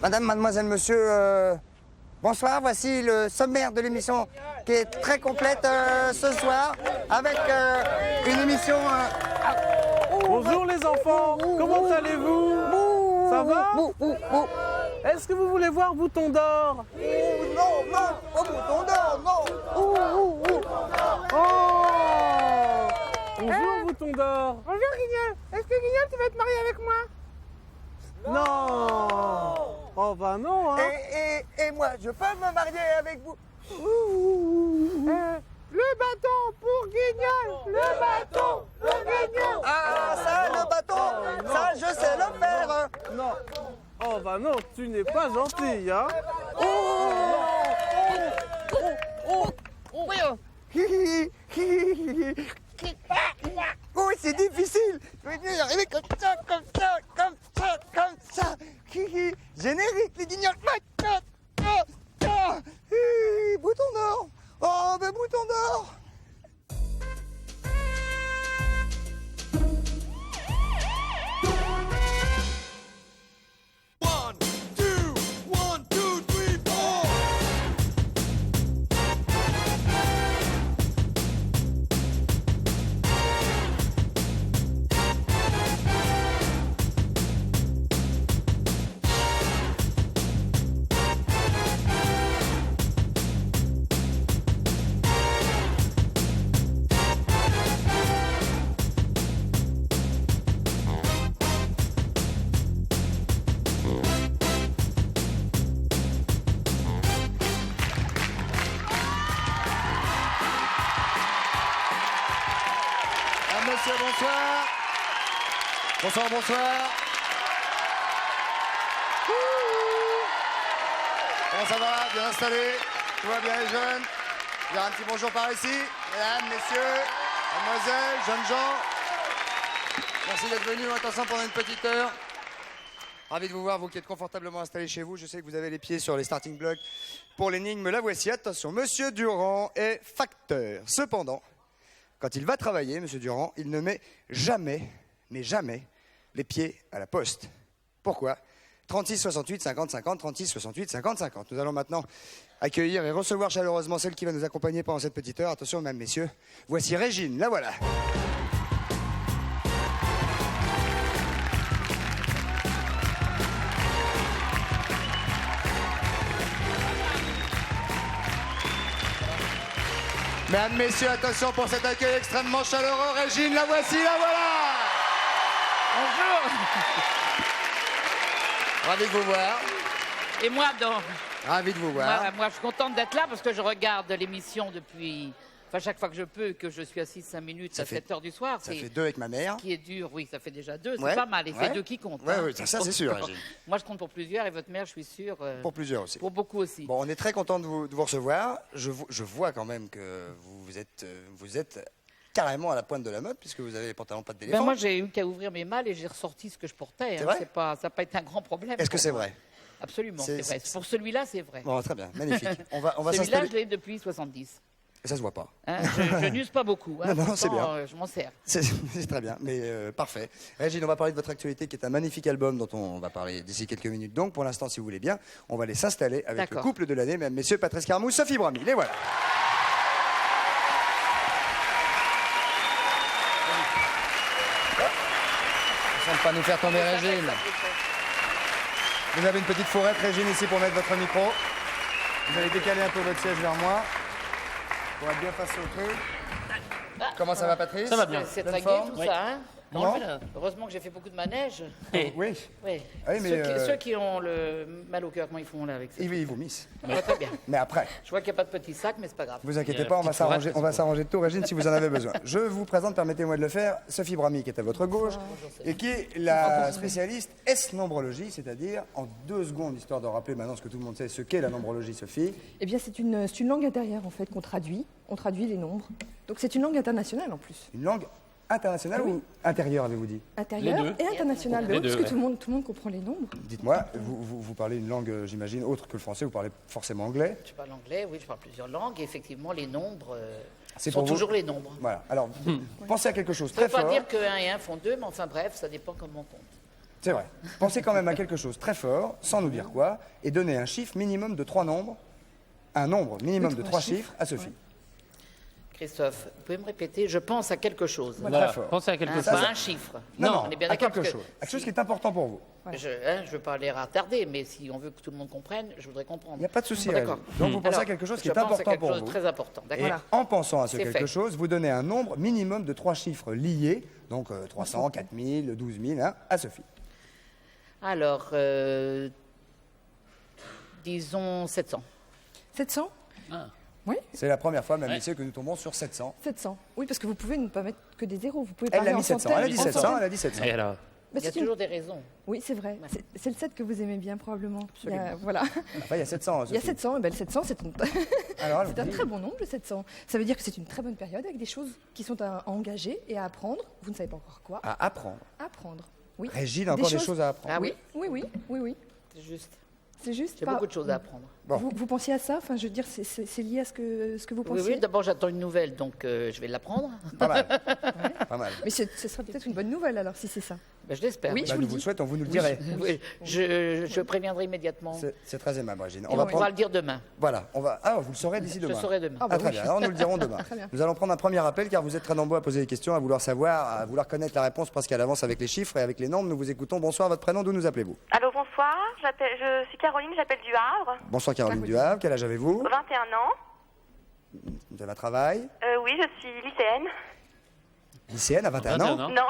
Madame, mademoiselle, monsieur, bonsoir. Voici le sommaire de l'émission qui est très complète ce soir avec une émission... Bonjour les enfants, comment allez-vous? Ça va? Est-ce que vous voulez voir Bouton d'Or? Non, non, pas Bouton d'Or, non. Oh! Bonjour Bouton d'Or. Bonjour Guignol. Est-ce que Guignol, tu vas te marier avec moi? Non. Oh bah non, hein. Et moi, je peux me marier avec vous? Le bâton pour Guignol. Le bâton pour Guignol. Ah, ça, le bâton, ça, je sais le faire. Non. Oh bah non, tu n'es pas gentil, hein. Oh, c'est difficile. Je vais y arriver comme ça, comme ça, comme ça, comme ça. Générique, les guignols. Bouton d'or. Oh, ben bouton d'or. Monsieur, bonsoir. Bonsoir, bonsoir. Comment ça va? Bien installé? Tout va bien les jeunes? Il y a un petit bonjour par ici. Mesdames, messieurs, mademoiselles, jeunes gens. Merci d'être venus. Attention pendant une petite heure. Ravi de vous voir, vous qui êtes confortablement installés chez vous. Je sais que vous avez les pieds sur les starting blocks pour l'énigme. La voici. Attention, Monsieur Durand est facteur. Cependant, quand il va travailler, Monsieur Durand, il ne met jamais, mais jamais, les pieds à la poste. Pourquoi? 36 68 50 50, 36 68 50 50. Nous allons maintenant accueillir et recevoir chaleureusement celle qui va nous accompagner pendant cette petite heure. Attention, mesdames, messieurs, voici Régine, la voilà. Mesdames, messieurs, attention pour cet accueil extrêmement chaleureux. Régine, la voici, la voilà. Bonjour. Ravi de vous voir. Et moi, donc, Ravi de vous voir. moi, je suis contente d'être là parce que je regarde l'émission depuis... Enfin, chaque fois que je peux, que je suis assise 5 minutes à 7 heures du soir. Ça fait 2 avec ma mère. Ce qui est dur, oui, ça fait déjà 2. C'est Ouais, pas mal. Et ouais. c'est 2 qui comptent. Ouais, hein. ouais, ça c'est sûr, Régine. Moi, je compte pour plusieurs et votre mère, je suis sûre. Pour plusieurs aussi. Pour beaucoup aussi. Bon, on est très content de vous recevoir. Je vois quand même que vous êtes carrément à la pointe de la mode puisque vous avez les pantalons pas de d'éléphant. Ben, moi, j'ai eu qu'à ouvrir mes malles et j'ai ressorti ce que je portais. C'est hein. vrai C'est pas, ça n'a pas été un grand problème. Est-ce que pour c'est moi. vrai? Absolument, C'est- c'est vrai. c'est- Pour celui-là, c'est vrai. Bon, très bien, magnifique. On va Celui-là, s'installer. je l'ai depuis 70. Et ça se voit pas. Hein, je n'use pas beaucoup. Hein, Non, non, c'est pourtant, bien. je m'en sers. C'est très bien, mais parfait. Régine, on va parler de votre actualité qui est un magnifique album dont on va parler d'ici quelques minutes. Donc, pour l'instant, si vous voulez bien, on va aller s'installer avec le D'accord. couple de l'année, mesdames, messieurs, Patrice Carmouche, Sophie Brami. Les voilà. Ne pas nous faire tomber, Régine. Vous avez une petite fourrette, Régine, ici pour mettre votre micro. Vous allez décaler un peu votre siège vers moi pour être bien face au truc. Comment ça va, Patrice? Ça va bien. C'est Pleine très gai forme? tout ça, hein. Comment? Heureusement que j'ai fait beaucoup de manège. Oui. Oui. Ah oui, mais, Ceux qui ont le mal au cœur, comment ils font là avec ça? Ils vomissent. Très bien. Mais après, Je vois qu'il n'y a pas de petit sac, mais c'est pas grave. vous inquiétez pas, on va s'arranger de tout, Régine, si vous en avez besoin. Je vous présente, permettez-moi de le faire, Sophie Brami, qui est à votre gauche, et qui est la spécialiste S-nombrologie, c'est-à-dire, en 2 secondes, histoire de rappeler maintenant ce que tout le monde sait, ce qu'est la nombrologie, Sophie. Eh bien, c'est une langue intérieure, en fait, qu'on traduit. On traduit les nombres. Donc, c'est une langue internationale, en plus. Une langue internationale Oui. ou intérieure, avez-vous dit? Intérieure Les deux. et internationale. Les parce deux, que ouais. tout le monde comprend les nombres. Dites-moi, vous parlez une langue, j'imagine, autre que le français, vous parlez forcément anglais. Je parle anglais, oui, je parle plusieurs langues. Et effectivement, les nombres C'est sont pour vous toujours les nombres. Voilà, alors, pensez à quelque chose Ça ne très veut pas fort. dire que 1 et 1 font 2, mais enfin bref, ça dépend comment on compte. C'est vrai. Pensez quand même à quelque chose très fort, sans nous dire quoi, et donnez un chiffre minimum de 3 nombres, un nombre minimum de 3 chiffres à Sophie. Christophe, vous pouvez me répéter? Je pense à quelque chose. Voilà, Très fort. pensez à quelque chose. Pas un chiffre. Non, on est bien à d'accord quelque parce chose. que Quelque chose qui est important pour vous. Je ne veux pas les retarder, mais si on veut que tout le monde comprenne, je voudrais comprendre. Il n'y a pas de souci. Bon, d'accord. Régine. Donc vous pensez Alors, à quelque chose qui je est pense à important quelque pour chose vous. de très important. Et D'accord. en pensant à ce C'est quelque fait. chose, vous donnez un nombre minimum de 3 chiffres liés, donc 300, 4000, 12 000, hein, à Sophie. Alors, disons 700. 700 Ah. Oui, C'est la première fois, même Ouais. messieurs, que nous tombons sur 700. 700. Oui, parce que vous pouvez ne pas mettre que des zéros. Vous pouvez Elle parler a en mis 700, centaines, elle a dit en 700, centaines. elle a dit 700. Et alors? Bah, Il y a c'est une- toujours des raisons. Oui, c'est vrai. C'est le 7 que vous aimez bien, probablement. Absolument. Voilà. Enfin, il y a 700, Il y a Sophie. 700, et ben, le 700, c'est Alors, c'est un très bon nombre, le 700. Ça veut dire que c'est une très bonne période avec des choses qui sont à engager et à apprendre. Vous ne savez pas encore quoi. à apprendre. Apprendre. Oui. Régine a encore des choses à apprendre. Ah oui, Oui. c'est juste. C'est juste. J'ai pas- beaucoup de choses à apprendre. Bon. Vous pensiez à ça? Enfin, je veux dire, c'est lié à ce que vous Oui, pensiez. oui, d'abord j'attends une nouvelle, donc je vais l'apprendre. Pas mal. Pas mal. Mais ce serait peut-être une bonne nouvelle alors, si c'est ça. Ben, je l'espère. Oui, Bah, je vous nous le vous le dis. souhaitons, vous nous le direz. Oui, je préviendrai immédiatement. C'est très aimable, Régine. On pourra le dire demain. Voilà, on va. Ah, vous le saurez d'ici Je demain. saurai demain. Ah, bah Ah, très oui. bien, alors nous le dirons demain. Très bien. Nous allons prendre un premier appel car vous êtes très nombreux à poser des questions, à vouloir savoir, à vouloir connaître la réponse presque à l'avance avec les chiffres et avec les nombres. Nous vous écoutons. Bonsoir, votre prénom, d'où nous appelez-vous? Allô, bonsoir. Je suis Caroline, j'appelle du Havre. Bonsoir Caroline Duhave, quel âge avez-vous? 21 ans. Vous avez un travail? Oui, je suis lycéenne. Lycéenne à 21 ans? 21 ans. Non,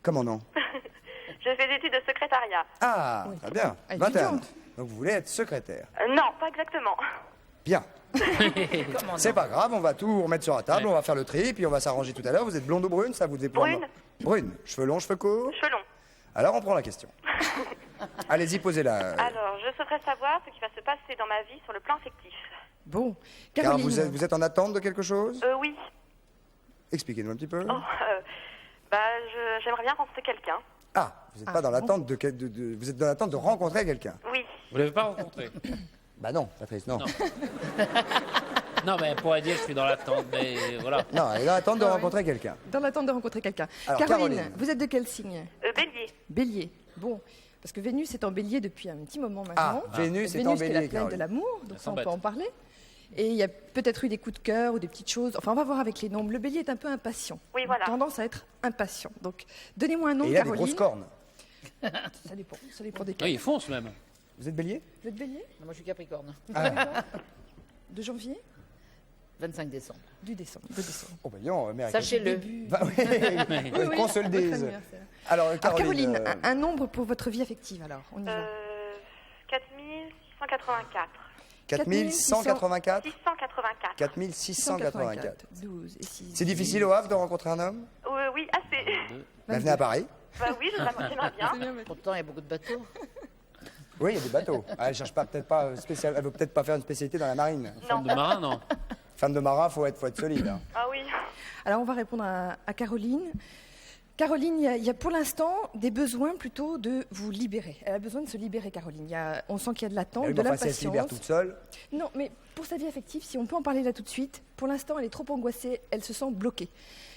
Comment non? je fais des études de secrétariat. Ah, très bien. Ah, 21 ans. étudiante. Donc vous voulez être secrétaire. Non, pas exactement. Bien. Comment C'est non pas grave, on va tout remettre sur la table, on va faire le tri, puis on va s'arranger tout à l'heure. Vous êtes blonde ou brune, ça vous devez prendre. Brune. Brune. Cheveux longs, cheveux courts. Cheveux longs. Alors on prend la question. Allez-y, posez-la. Alors, je souhaiterais savoir ce qui va se passer dans ma vie sur le plan affectif. Bon, Car Caroline. vous êtes en attente de quelque chose? Oui. Expliquez-nous un petit peu. Oh, j'aimerais bien rencontrer quelqu'un. Ah, vous n'êtes pas dans l'attente de, vous êtes dans l'attente de rencontrer quelqu'un. Oui. Vous l'avez pas rencontré? Bah non, Patrice, non. Non. Non, mais elle pourrait dire je suis dans l'attente, mais voilà. Non, elle est dans l'attente de rencontrer quelqu'un. Dans l'attente de rencontrer quelqu'un. Alors, Caroline, Caroline. vous êtes de quel signe? Bélier. Bélier. Bon, parce que Vénus est en bélier depuis un petit moment Ah, maintenant. Vénus est en Vénus qui est bélier, la planète Caroline. de l'amour, donc ça on s'embête. peut en parler. Et il y a peut-être eu des coups de cœur ou des petites choses. Enfin, on va voir avec les nombres. Le bélier est un peu impatient. Oui, voilà. Tendance à être impatient. Donc, donnez-moi un nom, Et il a des Caroline. grosses cornes. Ça dépend des cas. Oui, il fonce même. Vous êtes bélier? Vous êtes bélier? Moi je suis Capricorne. De janvier? 25 décembre. Du décembre. De décembre. Oh, bah non, merde. Sachez-le. Bah oui, qu'on se le Votre dise. anniversaire. Alors, Alors, Caroline. Caroline, un nombre pour votre vie affective, alors. On y va. 4684. 4184? 684. 4684. 12 et 6. C'est difficile au Havre de rencontrer un homme? Oui, assez. Bah, venez à Paris. Bah oui, j'aimerais bien. Pourtant il y a beaucoup de bateaux. Oui, il y a des bateaux. Ah, elle cherche pas, peut-être pas spécial. Elle veut peut-être pas faire une spécialité dans la marine. Femme de marin, non? Femme de marin, faut être solide. Hein. Ah oui. Alors, on va répondre à Caroline. Caroline, il y a pour l'instant des besoins plutôt de vous libérer. Elle a besoin de se libérer, Caroline. On sent qu'il y a de l'attente, Elle, de enfin, si elle se libère l'impatience. toute seule. Non, mais pour sa vie affective, si on peut en parler là tout de suite, pour l'instant, elle est trop angoissée, elle se sent bloquée.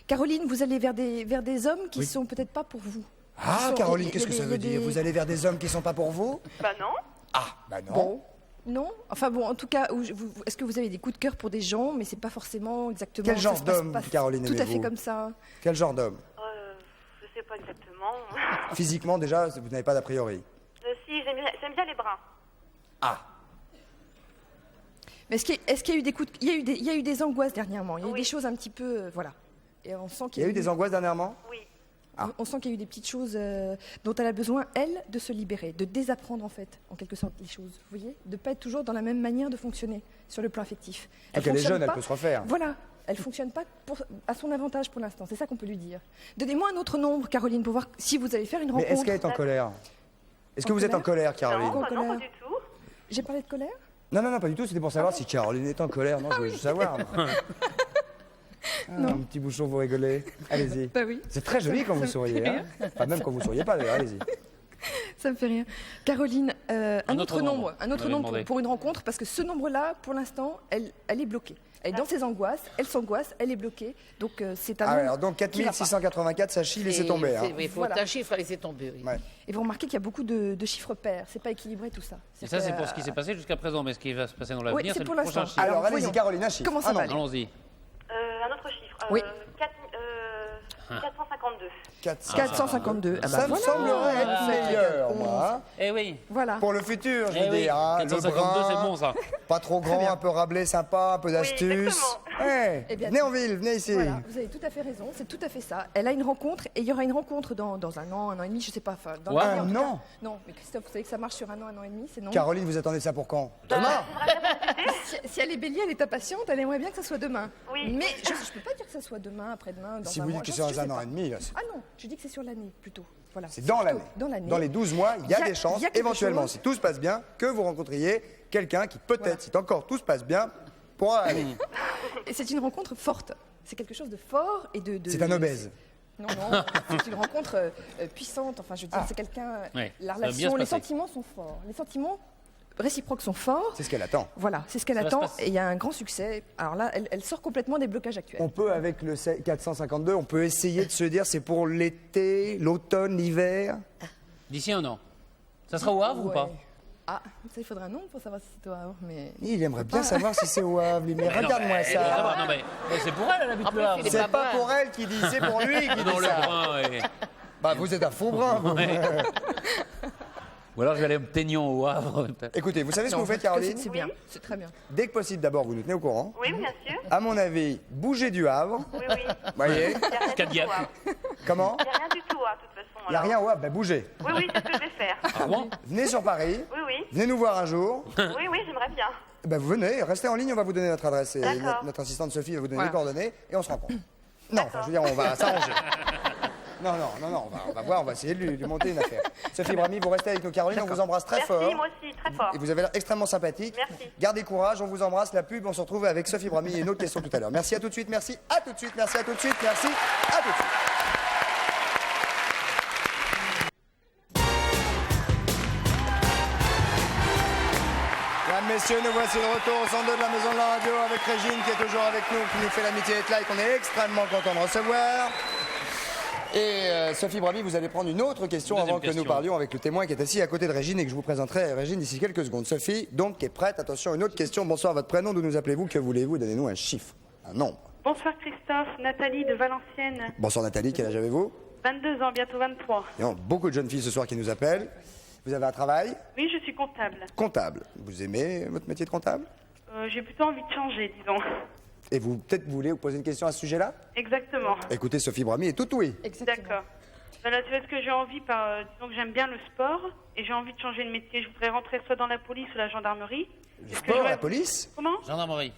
Caroline, vous allez vers des hommes qui Oui. sont peut-être pas pour vous. Ah, Ils sont- Caroline, il y a qu'est-ce que des- ça il y a veut dire? des- Vous allez vers des hommes qui sont pas pour vous? Bah non. Ah, bah non. Bon. Non? Enfin bon, en tout cas, est-ce que vous avez des coups de cœur pour des gens, mais c'est pas forcément exactement... Quel ça genre se passe d'homme, pas Caroline, Tout à fait aimez-vous comme ça. Quel genre d'homme? Je sais pas exactement. Physiquement, déjà, vous n'avez pas d'a priori. Si, j'aime bien les bruns. Ah, Mais est-ce qu'il y a eu des coups il y a eu des angoisses dernièrement. Il y a eu Oui. des choses un petit peu... voilà. Et on sent il qu'il y a eu des angoisses dernièrement? Oui. Ah. On sent qu'il y a eu des petites choses dont elle a besoin, elle, de se libérer, de désapprendre en fait, en quelque sorte, les choses. Vous voyez? De ne pas être toujours dans la même manière de fonctionner sur le plan affectif. Donc elle est fonctionne jeune, elle pas- peut se refaire. Voilà. Elle ne fonctionne pas à son avantage pour l'instant. C'est ça qu'on peut lui dire. Donnez-moi un autre nombre, Caroline, pour voir si vous allez faire une Mais rencontre. est-ce qu'elle est en colère? Est-ce que En vous êtes en colère, Caroline? Non, bah non, colère. pas du tout. J'ai parlé de colère? Non, non, non, pas du tout. C'était pour savoir si Caroline est en colère. Non, je voulais juste savoir. moi. Ah, un petit bouchon, vous rigolez. Allez-y. Bah oui. C'est très joli quand vous souriez. Hein. Enfin, même quand vous souriez pas, d'ailleurs. Allez-y. Ça me fait rire. Caroline, un autre nombre, On avait demandé. pour une rencontre, parce que ce nombre-là, pour l'instant, elle est bloquée. Elle est dans ses angoisses, elle s'angoisse, elle est bloquée. Donc c'est un Ah, nombre alors donc qui va pas. 4684, ça chie, laissez tomber. Hein. Il faut Voilà. un chiffre à laisser tomber. Oui. Ouais. Et vous remarquez qu'il y a beaucoup de chiffres pairs. C'est pas équilibré tout ça. Et ça, c'est pour ce qui s'est passé jusqu'à présent, mais ce qui va se passer dans l'avenir, c'est c'est pour le prochain l'instant. chiffre. Alors allez-y, voyons. Caroline, un chiffre. Comment ça Un va nombre. Allons-y. Un autre chiffre. Oui. 452. 452. Ah bah Ça me voilà. semblerait être meilleur, moi. Hein. Eh oui. Voilà. Pour le futur, je Eh veux oui. dire. Hein, le 452, brun, c'est bon, ça. pas trop grand, un peu rablé, sympa, un peu d'astuce. exactement. Ouais. Eh bien, Venez en ville, venez ici. Voilà, vous avez tout à fait raison, c'est tout à fait ça. Elle a une rencontre et il y aura une rencontre dans un an et demi, je sais pas. Enfin, dans Ouais. l'année, en tout Un cas. an. Non, mais Christophe, vous savez que ça marche sur un an et demi, c'est non. Caroline, vous attendez ça pour quand? Demain. Si elle est bélier, elle est impatiente, elle aimerait bien que ça soit demain. Oui. Mais je ne peux pas dire que ça soit demain, après-demain, dans Si un vous mois. dites que je c'est dans sais un pas. an et demi, là, c'est- Ah non, je dis que c'est sur l'année plutôt. Voilà. c'est dans plutôt l'année. Dans l'année. Dans les 12 mois, il y a des chances, il y a quelque éventuellement, chose. si tout se passe bien, que vous rencontriez quelqu'un qui peut-être, Voilà. si encore tout se passe bien, pourra aller. Et c'est une rencontre forte. C'est quelque chose de fort et de. C'est un obèse. Non, non, c'est une rencontre puissante. Enfin, je veux dire, Ah. c'est quelqu'un. Ouais, La ça va bien relation, se les passer. sentiments sont forts. Les sentiments réciproques sont forts. C'est ce qu'elle attend. Voilà, c'est ce qu'elle Ça va attend se passer. et il y a un grand succès. Alors là, elle sort complètement des blocages actuels. On peut, avec le 452, on peut essayer de se dire c'est pour l'été, l'automne, l'hiver. D'ici un an. Ça sera au Havre ou Ouais. pas? Ah, ça, il faudrait un nombre pour savoir si c'est au Havre, mais. Il aimerait bien savoir si c'est au Havre, lui, mais Mais non, regarde-moi mais elle doit ça. savoir. Non, mais c'est pour elle, elle habite En le plus, Havre. il est C'est pas pas brun. pour elle qui dit, c'est pour lui qui Non, dit le ça. brun, ouais. Bah, vous êtes un faux brun, vous. Ou alors je vais aller me teignant au Havre. Écoutez, vous savez ce que Non, vous faites, en tout cas, Caroline? C'est bien, c'est très bien. Dès que possible, d'abord, vous nous tenez au courant. Oui, bien sûr. À mon avis, bougez du Havre. Oui, oui. Voyez. Il n'y a rien du Cadillac. tout. Hein. Comment? Il n'y a rien du tout, hein, de toute façon. Il n'y a alors. rien au Havre, bah bougez. Oui, oui, c'est ce que je vais faire. À Rouen? Venez sur Paris, Oui, oui. venez nous voir un jour. Oui, oui, j'aimerais bien. Ben vous venez, restez en ligne, on va vous donner notre adresse et D'accord. notre assistante Sophie va vous donner Voilà. les coordonnées et on se rencontre. Non, enfin, je veux dire, on va s'arranger. Non, on va voir, on va essayer de lui monter une affaire. Sophie Brami, vous restez avec nous, Caroline, on vous embrasse très Merci, fort. moi aussi, très fort. Et vous avez l'air extrêmement sympathique. Merci. Gardez courage, on vous embrasse. La pub, on se retrouve avec Sophie Brami et une autre question tout à l'heure. Merci à tout de suite, merci à tout de suite, merci à tout de suite, merci à tout de suite. Mesdames, messieurs, nous voici de retour au 102 de la Maison de la Radio avec Régine qui est toujours avec nous, qui nous fait l'amitié d'être là et qu'on est extrêmement content de recevoir. Et Sophie Brami, vous allez prendre une autre question Deuxième avant que nous question. parlions avec le témoin qui est assis à côté de Régine et que je vous présenterai Régine d'ici quelques secondes. Sophie, donc, qui est prête. Attention, une autre question. Bonsoir, votre prénom, d'où nous appelez-vous? Que voulez-vous? Donnez-nous un chiffre, un nombre. Bonsoir Christophe, Nathalie de Valenciennes, Bonsoir Nathalie, quel âge avez-vous? 22 ans, bientôt 23. Il y a beaucoup de jeunes filles ce soir qui nous appellent. Vous avez un travail? Oui, je suis comptable. Comptable. Vous aimez votre métier de comptable? J'ai plutôt envie de changer, disons. Et vous, peut-être, vous voulez vous poser une question à ce sujet-là? Exactement. Écoutez, Sophie Brami est tout oui. Exactement. D'accord. Voilà, c'est parce que j'ai envie, disons que j'aime bien le sport et j'ai envie de changer de métier. Je voudrais rentrer soit dans la police ou la gendarmerie. Le Est-ce que sport, j'aurais- la police? Comment? Gendarmerie.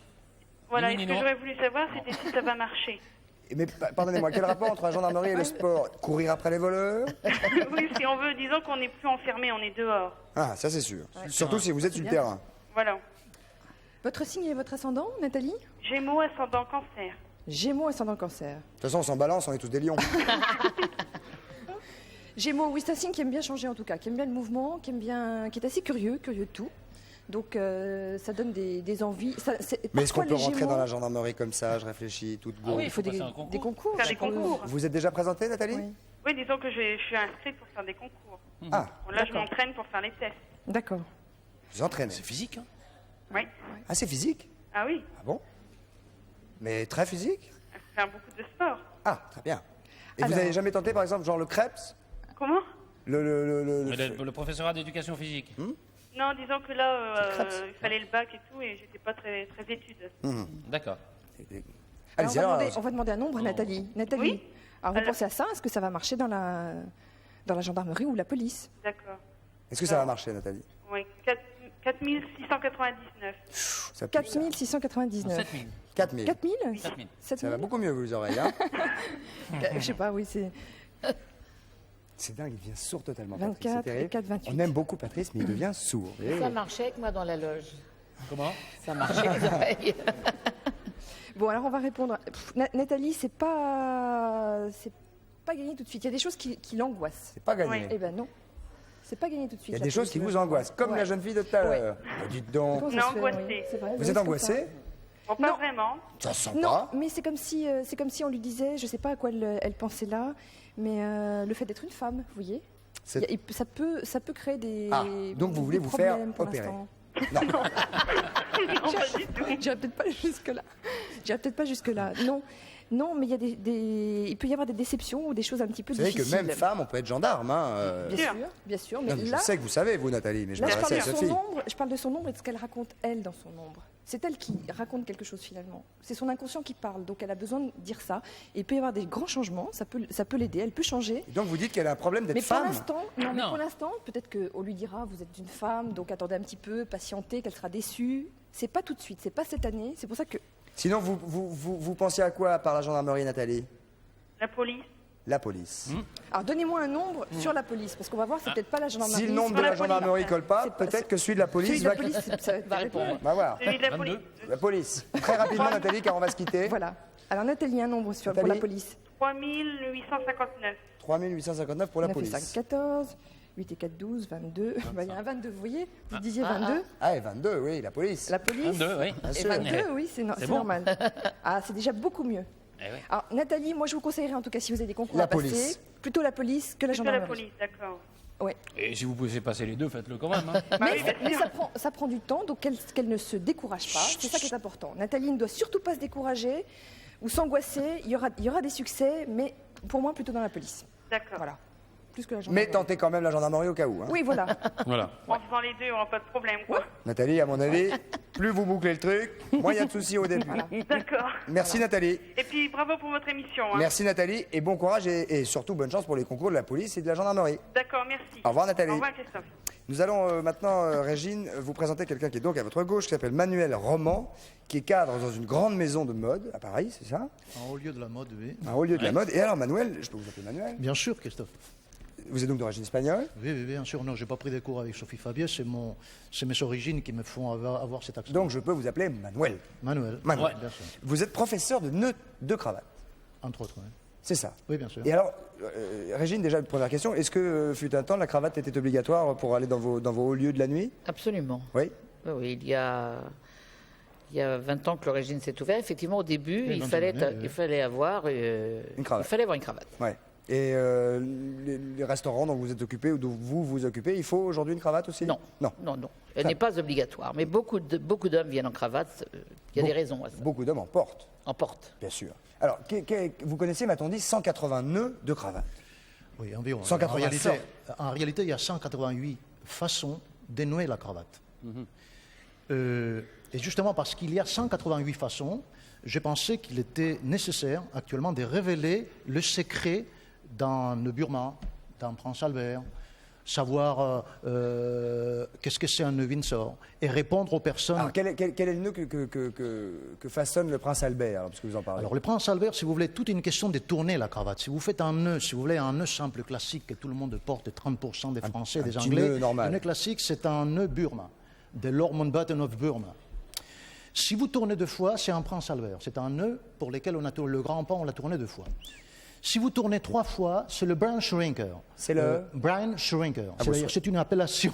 Voilà, Ni et oui, ce ni que non. j'aurais voulu savoir, c'était si ça va marcher. Mais pardonnez-moi, quel rapport entre la gendarmerie et le sport? Courir après les voleurs? Oui, si on veut, disons qu'on n'est plus enfermé, on est dehors. Ah, ça c'est sûr. Surtout si vous êtes sur le bien. terrain. Voilà. Votre signe et votre ascendant, Nathalie? Gémeaux, ascendant cancer. Gémeaux, ascendant cancer. De toute façon, on s'en balance, on est tous des lions. Gémeaux, oui, c'est un signe qui aime bien changer en tout cas, qui aime bien le mouvement, qui est assez curieux de tout. Donc ça donne des envies. Mais est-ce qu'on Parfois, peut les rentrer Gémeaux, dans la gendarmerie comme ça? Je réfléchis, toute go. Ah oui, il faut passer un concours. des concours. Faire des je pense. concours. Vous êtes déjà présenté, Nathalie? Oui. Oui, disons que je suis inscrite pour faire des concours. Ah, Bon, là, je D'accord. m'entraîne pour faire les tests. D'accord. vous entraînez. C'est physique, hein? Oui. Ah, c'est physique? Ah oui, Ah bon? Mais très physique? il faut faire beaucoup de sport. Ah, très bien. Et vous Alors- avez jamais tenté, par exemple, genre le Krebs? Comment? Le professoresat d'éducation physique. Non, disons que là, Krebs. il fallait le bac et tout, et j'étais pas très études. D'accord. Alors, Allez-y, alors. on va demander un nombre, Nathalie. Nathalie, Oui. alors vous Alors- pensez à ça? Est-ce que ça va marcher dans la gendarmerie ou la police? D'accord. Est-ce que ça va marcher, Nathalie? Oui, 4699. Ça pue, ça. 4699. 7000. 4000. 4000 4000. 7000 Ça va beaucoup mieux, vos oreilles, hein? Je sais pas, oui, c'est C'est dingue, il devient sourd totalement, Patrice. 24 C'est terrible. et 4, 28. On aime beaucoup Patrice, mais il devient sourd. Eh Ça oui. marchait avec moi dans la loge. Comment? Ça marchait les oreilles. Bon, alors on va répondre. Nathalie, c'est pas gagné tout de suite. Il y a des choses qui l'angoissent. C'est pas gagné. Eh ben non. C'est pas gagné tout de suite. Il y a la des choses police, qui le vous gendarme. angoissent, comme Ouais. la jeune fille de tout à Ouais. l'heure. Dites donc. Comment ça Non, se fait, angoissée. oui, c'est vrai, Vous oui, êtes c'est angoissé? comme Bon, pas Non. vraiment. Ça se sent ça. Non, pas. mais c'est comme si on lui disait, je sais pas à quoi elle pensait là, mais le fait d'être une femme, vous voyez, C'est- ça peut créer des. Ah, donc vous voulez des vous faire problèmes pour opérer. l'instant. Non. Non, pas du tout. J'irai peut-être pas jusque-là. J'irai peut-être pas jusque-là. Non. Non, mais il y a il peut y avoir des déceptions ou des choses un petit peu Vous savez difficiles. que même femme, on peut être gendarme. Hein, Bien sûr, mais Non, mais là, je sais que vous savez, vous, Nathalie, mais je là, je m'adresse parle à de son Sophie. ombre. Je parle de son ombre et de ce qu'elle raconte elle dans son ombre. C'est elle qui raconte quelque chose finalement. C'est son inconscient qui parle, donc elle a besoin de dire ça. Et il peut y avoir des grands changements. Ça peut l'aider. Elle peut changer. Et donc vous dites qu'elle a un problème d'être Mais pour femme. l'instant, non, mais Non. pour l'instant, peut-être qu'on lui dira vous êtes une femme, donc attendez un petit peu, patientez, qu'elle sera déçue. C'est pas tout de suite, c'est pas cette année. C'est pour ça que Sinon, vous pensiez à quoi par la gendarmerie, Nathalie? La police. La police. alors donnez-moi un nombre sur la police, parce qu'on va voir, c'est peut-être pas la gendarmerie. Si le nombre c'est de la la police. gendarmerie colle pas, C'est pas- peut-être que celui de la police Celui de la va... police, ça va répondre. On va voir. Celui de la police. La police. Très rapidement, Nathalie, car on va se quitter. Voilà. Alors Nathalie, un nombre pour Nathalie. la police. 3859. 3859 pour la 9 et police. 5, 14. 8 et 4, 12, 22. Bah, il y a un 22, vous voyez? Vous disiez 22. Ah, et 22, oui, la police. La police. 22, oui. Bien Et sûr. 22, oui, c'est C'est bon. normal. Ah, c'est déjà beaucoup mieux. Eh oui. Alors, Nathalie, moi, je vous conseillerais, en tout cas, si vous avez des concours La à passer, police. plutôt la police que la Plutôt la gendarmerie. police, d'accord. Ouais. Et si vous pouvez passer les deux, faites-le quand même. Hein. Mais ça prend du temps, donc qu'elle ne se décourage pas. C'est ça qui est important. Nathalie ne doit surtout pas se décourager ou s'angoisser. Il y aura des succès, mais pour moi, plutôt dans la police. D'accord. Voilà. Plus que la gendarmerie. Mais tentez quand même la gendarmerie au cas où. Hein. Oui, voilà. Voilà. En faisant les deux, il n'y aura pas de problème, quoi. Nathalie, à mon avis, plus vous bouclez le truc, moins il y a de soucis au début. D'accord. Merci Nathalie. Et puis, bravo pour votre émission. Hein. Merci Nathalie et bon courage et surtout bonne chance pour les concours de la police et de la gendarmerie. D'accord, merci. Au revoir Nathalie. Au revoir, Christophe. Nous allons maintenant, Régine, vous présenter quelqu'un qui est donc à votre gauche, qui s'appelle Manuel Roman, qui est cadre dans une grande maison de mode à Paris, c'est ça? En haut lieu de la mode, oui. Un haut lieu de la mode. Et alors Manuel, je peux vous appeler Manuel? Bien sûr, Christophe. Vous êtes donc d'origine espagnole? Oui, oui, bien sûr. Non, je n'ai pas pris des cours avec Sophie Fabius. C'est mes origines qui me font avoir cet accent. Donc je peux vous appeler Manuel. Manuel. Manuel. Bien sûr. Vous êtes professeur de nœuds de cravate, Entre autres, oui. c'est ça? Oui, bien sûr. Et alors, Régine, déjà une première question, est-ce que fut un temps la cravate était obligatoire pour aller dans vos hauts lieux de la nuit? Absolument. Oui. Oui, oui, il y a 20 ans que l'origine s'est ouverte. Effectivement, au début, Oui, il 20 fallait, années, oui. il fallait avoir Une cravate. Il fallait avoir une cravate. Ouais. Et les restaurants dont vous êtes occupés ou dont vous vous occupez, il faut aujourd'hui une cravate aussi? Non. Non. Non, non. Elle n'est pas obligatoire. Mais beaucoup d'hommes viennent en cravate. Il y a des raisons à ça. Beaucoup d'hommes en portent, En porte. bien sûr. Alors, vous connaissez, m'a-t-on dit, 180 nœuds de cravate? Oui, environ. 180 En réalité, il y a 188 façons d'énouer la cravate. Et justement, parce qu'il y a 188 façons, j'ai pensé qu'il était nécessaire actuellement de révéler le secret dans le Burma, dans Prince Albert, savoir qu'est-ce que c'est un nœud Windsor, et répondre aux personnes. Alors, quel est le nœud que façonne le prince Albert, alors, parce que vous en parlez? Alors, le Prince Albert, si vous voulez, tout est une question de tourner la cravate. Si vous faites un nœud, si vous voulez, un nœud simple classique que tout le monde porte, 30% des Français, des petit Anglais, nœud normal. un nœud classique, c'est un nœud Burma, de l'Ormond Button of Burma. Si vous tournez deux fois, c'est un Prince Albert. C'est un nœud pour lequel on a tourné le grand pan, on l'a tourné deux fois. Si vous tournez trois fois, c'est le Brian Schrinker. C'est le Brian Schrinker. vous C'est une appellation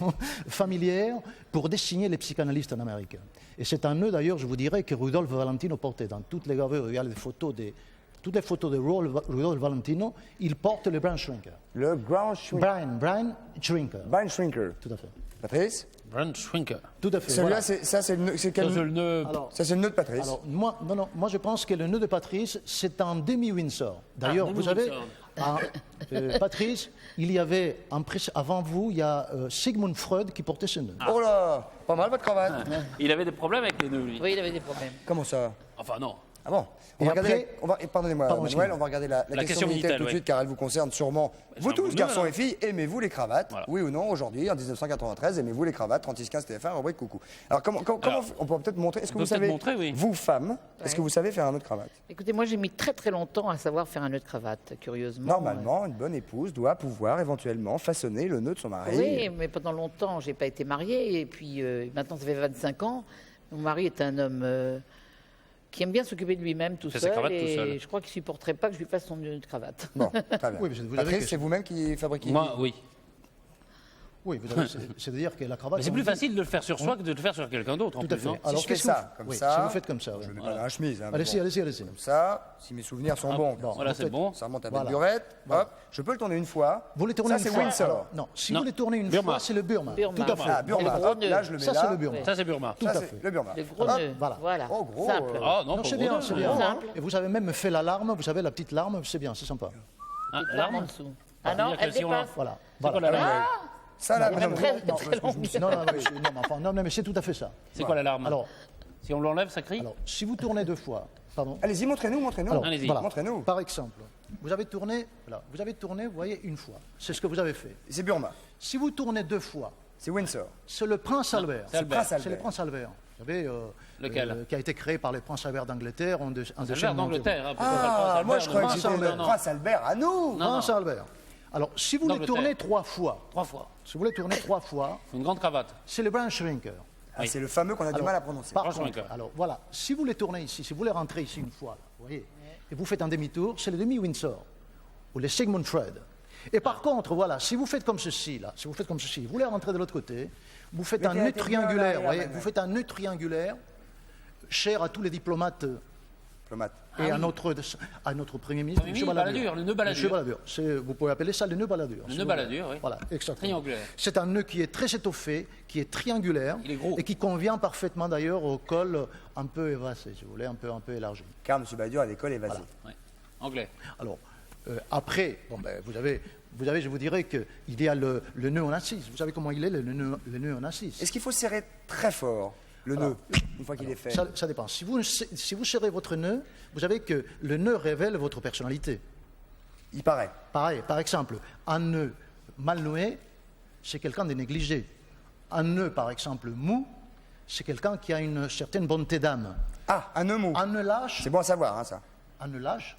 familière pour désigner les psychanalystes en Amérique. Et c'est un nœud, d'ailleurs, je vous dirais, que Rudolf Valentino portait. Dans toutes les gravures, il y a toutes les photos de Rudolf Valentino, il porte le Brian Schrinker. Le Grand Shrinker. Brian Schrinker. Brian Shrinker. Tout à fait. Patrice? Brand Shrinker. Tout à fait. Celui-là, voilà. ça c'est le nœud, c'est quel Ça, c'est le nœud. Alors, Ça c'est le nœud de Patrice. Alors, moi, moi, je pense que le nœud de Patrice, c'est un demi-Windsor. D'ailleurs, vous savez, Patrice, il y avait, avant vous, il y a Sigmund Freud qui portait ce nœud. Oh là, pas mal votre cravate. Il avait des problèmes avec les nœuds, lui. Oui, il avait des problèmes. Comment ça? Enfin, non. Ah bon? Et après- Pardonnez-moi, Pardon, Manuel, excusez-moi. on va regarder la question militaire tout de oui. suite, car elle vous concerne sûrement. Vous un tous, bon garçons nœud, et filles, aimez-vous les cravates? Voilà. Oui ou non, aujourd'hui, en 1993, aimez-vous les cravates? 3615 TF1, rubrique coucou. Alors, comment on peut peut-être montrer, est-ce que on vous peut peut-être savez, montrer, oui. vous, femmes, est-ce que vous savez faire un nœud de cravate? Écoutez, moi, j'ai mis très très longtemps à savoir faire un nœud de cravate, curieusement. Normalement, une bonne épouse doit pouvoir éventuellement façonner le nœud de son mari. Oui, mais pendant longtemps, j'ai pas été mariée. Et puis, maintenant, ça fait 25 ans. Mon mari est un homme qui aime bien s'occuper de lui-même tout Fait seul. sa cravate Et tout seul. je crois qu'il supporterait pas que je lui fasse son nœud de cravate. Bon, très bien. Oui, mais vous avez Patrice, que- c'est vous-même qui fabriquez? Moi, oui. Oui, c'est-à-dire que la cravate... Mais c'est on plus dit- facile de le faire sur soi que de le faire sur quelqu'un d'autre, en Tout à plus, fait. non Alors, je fais qu'est-ce que ça, vous- comme oui, ça, si vous faites comme ça, oui. Je ne mets pas dans la chemise. Hein, mais Allez-y, bon. allez-y, allez-y. Comme ça, si mes souvenirs sont bons. Voilà, c'est bon. Ça remonte à Voilà. belle burette. Voilà. Hop, je peux le tourner une fois. Vous le tournez Ça, une c'est fois. Windsor. Alors, non, si Non. vous le tournez une Burma. fois, c'est le Burma. Burma. Tout à fait. Ah, Burma. Le gros Hop, nœud. là, je le mets Ça, là. c'est le Burma. Ça, c'est Burma. Tout à Ça, fait. c'est le Burma. Le gros Hop. nœud. voilà. Oh, gros. Simple. Ah non, Non, pas c'est gros, bien, non. c'est bien. Simple. Et vous avez même fait l'alarme, vous savez, la petite larme, c'est bien, c'est sympa. Ah, L'arme en l'arme. dessous. Ça Ah veut non, dire que elle si on dépasse. Voilà. C'est quoi la Voilà. larme Ça, là, Elle est madame. très, Non, très longue. Non, mais c'est tout à fait ça. C'est quoi l'alarme? Alors, Si on l'enlève, ça crie? alors, si vous tournez 2 fois, pardon. Allez-y, montrez-nous, montrez-nous. Alors, Allez-y. voilà. Montrez-nous. Par exemple, vous avez tourné, vous voyez, une fois. C'est ce que vous avez fait. C'est Burma. Si vous tournez 2 fois, C'est Windsor. c'est le prince Albert. c'est Albert. Prince C'est le prince Albert. Vous savez, Lequel qui a été créé par les princes Albert d'Angleterre en Albert d'Angleterre. hein, peut-être pas le Ah, prince moi, Albert, je croyais que non. c'était Albert. le Non, prince Albert à nous. Non, Prince Albert. Alors, si vous le D'Angleterre. tournez 3 fois, 3 fois. si vous le tournez 3 fois, Faut une grande cravate. c'est le Branch Shrinker. Ah, Oui. c'est le fameux qu'on a du Alors, mal à prononcer. Par Branch contre, Shrinker. alors voilà, si vous les tournez ici, si vous les rentrez ici une fois, là, vous voyez, et vous faites un demi-tour, c'est le demi-Windsor, ou le Sigmund Freud. Et par contre, voilà, si vous faites comme ceci, là, si vous faites comme ceci, vous les rentrez de l'autre côté, vous faites un Mettez la nœud tête bien là, triangulaire, là, vous voyez, là, vous faites un nœud triangulaire, cher à tous les diplomates Diplomate. et à notre Premier ministre, Premier M. ministre, Balladur. Balladur, le nœud Balladur. M. Balladur. Vous pouvez appeler ça le nœud Balladur. Le si nœud vous Balladur, voulez. oui. Voilà, exactement. Triangulaire. C'est un nœud qui est très étoffé, qui est triangulaire, Il est gros. et qui convient parfaitement d'ailleurs au col un peu évassé, si vous voulez, un peu élargi. Car M. Balladur a des cols évasés. Ouais. Anglais. Alors, après, bon, ben, vous avez, je vous dirais qu'il y a le nœud en assise. Vous savez comment il est, le nœud en assise? Est-ce qu'il faut serrer très fort le nœud une fois qu'il est fait? Ça dépend. Si vous serrez votre nœud, vous savez que le nœud révèle votre personnalité. Il paraît. Pareil, par exemple, un nœud mal noué, c'est quelqu'un de négligé. Un nœud, par exemple, mou, c'est quelqu'un qui a une certaine bonté d'âme. Ah, un nœud mou. Un nœud lâche, C'est bon à savoir, hein, ça. un nœud lâche,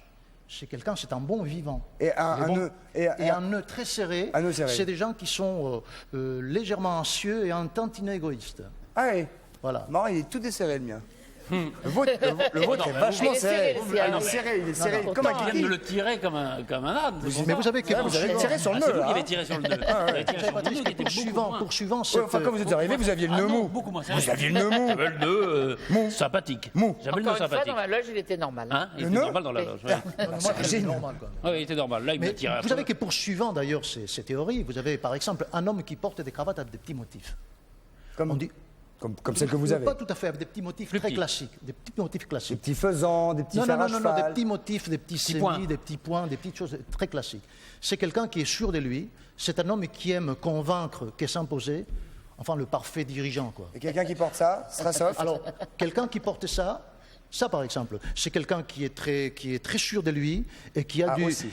c'est quelqu'un, c'est un bon vivant. Et un Il est bon. nœud- et un nœud très serré, un nœud serré. c'est des gens qui sont légèrement anxieux et un tantinet égoïstes. Ah oui. Voilà. Marrant, il est tout desserré, le mien. Le vôtre est vachement Il est serré. serré, le sien. Il est serré, il est serré. non. Comme un Il vient de kiki. le tirer comme un âne. Mais vous savez que Vous avez tiré sur le Ah, c'est nœud, vous qui là. avez tiré sur le nœud. Vous avez tiré sur le nœud qui était beaucoup moins. poursuivant Ouais, cette... enfin, quand vous êtes arrivé, vous aviez le Ah nœud non, mou. beaucoup moins Vous sérieux. aviez le nœud mou. Le nœud sympathique. Mou. J'avais le nœud Encore une fois, sympathique. dans ma loge, il était normal. Hein, il Le était nœud normal dans la loge. ouais. Moi, c'est normal, quand même. Oui, il était normal. Là, il Mais me tirait un vous peu. savez que poursuivant d'ailleurs ces théories, vous avez par exemple un homme qui porte des cravates avec des petits motifs. On dit, Comme celle que vous avez. Pas tout à fait, avec des petits motifs Plus très petits. classiques, des petits motifs Des classiques. petits faisans, des petits Non, fers non, à non, non, des cheval. petits motifs, des petits points. semis, des petits points, des petites choses très classiques. C'est quelqu'un qui est sûr de lui, c'est un homme qui aime convaincre qu'est s'imposer, enfin le parfait dirigeant, quoi. Et quelqu'un qui porte ça sera soft. Alors, quelqu'un qui porte ça par exemple, c'est quelqu'un qui est très sûr de lui et qui a aussi.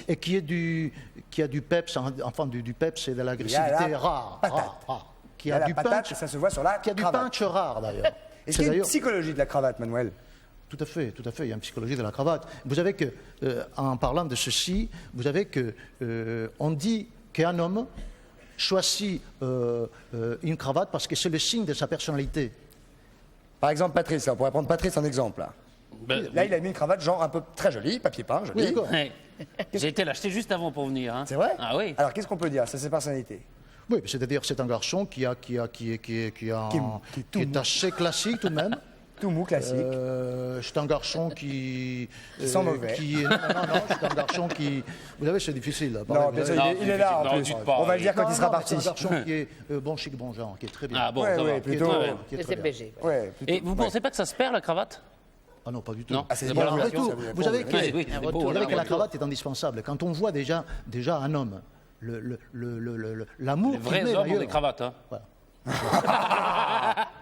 du peps, enfin du peps et de l'agressivité Il y a la rare. Qui Il y a a la du patate, punch, ça se voit sur la qui a du cravate. punch rare d'ailleurs. Est-ce C'est qu'il y a une d'ailleurs- psychologie de la cravate, Manuel? Tout à fait, il y a une psychologie de la cravate. Vous savez que, en parlant de ceci, vous savez que on dit qu'un homme choisit une cravate parce que c'est le signe de sa personnalité. Par exemple, Patrice, là, on pourrait prendre Patrice en exemple. Là, Ben, là il a mis une cravate genre un peu très jolie, papier peint, Oui, jolie. d'accord. ouais. J'ai été l'acheter juste avant pour venir. Hein. C'est vrai? Ah oui. Alors qu'est-ce qu'on peut dire? C'est ses personnalités. Oui, c'est-à-dire c'est un garçon qui est assez classique tout de même. Tout mou, classique. C'est un garçon qui sent mauvais. Non, c'est un garçon qui. Vous savez, c'est difficile. Non, bien sûr, Non, il est là en non, plus. dites pas. On va le dire quand il sera parti. C'est un garçon qui est bon chic, bon genre, qui est très bien. Ah bon, Ouais, ça ouais, va. plutôt. Qui est C'est très bien. CBG. Ouais, plutôt. Et vous pensez pas que ça se perd la cravate? Ah non, pas du tout. Non. Ah, c'est C'est bien pas la la relation, Après tout, ça veut vous dire savez pour que, le- Oui, c'est beau, vous là, savez que la retour. cravate est indispensable. Quand on voit déjà un homme, l'amour Les qu'il vrais met hommes ont d'ailleurs. des cravates. Hein.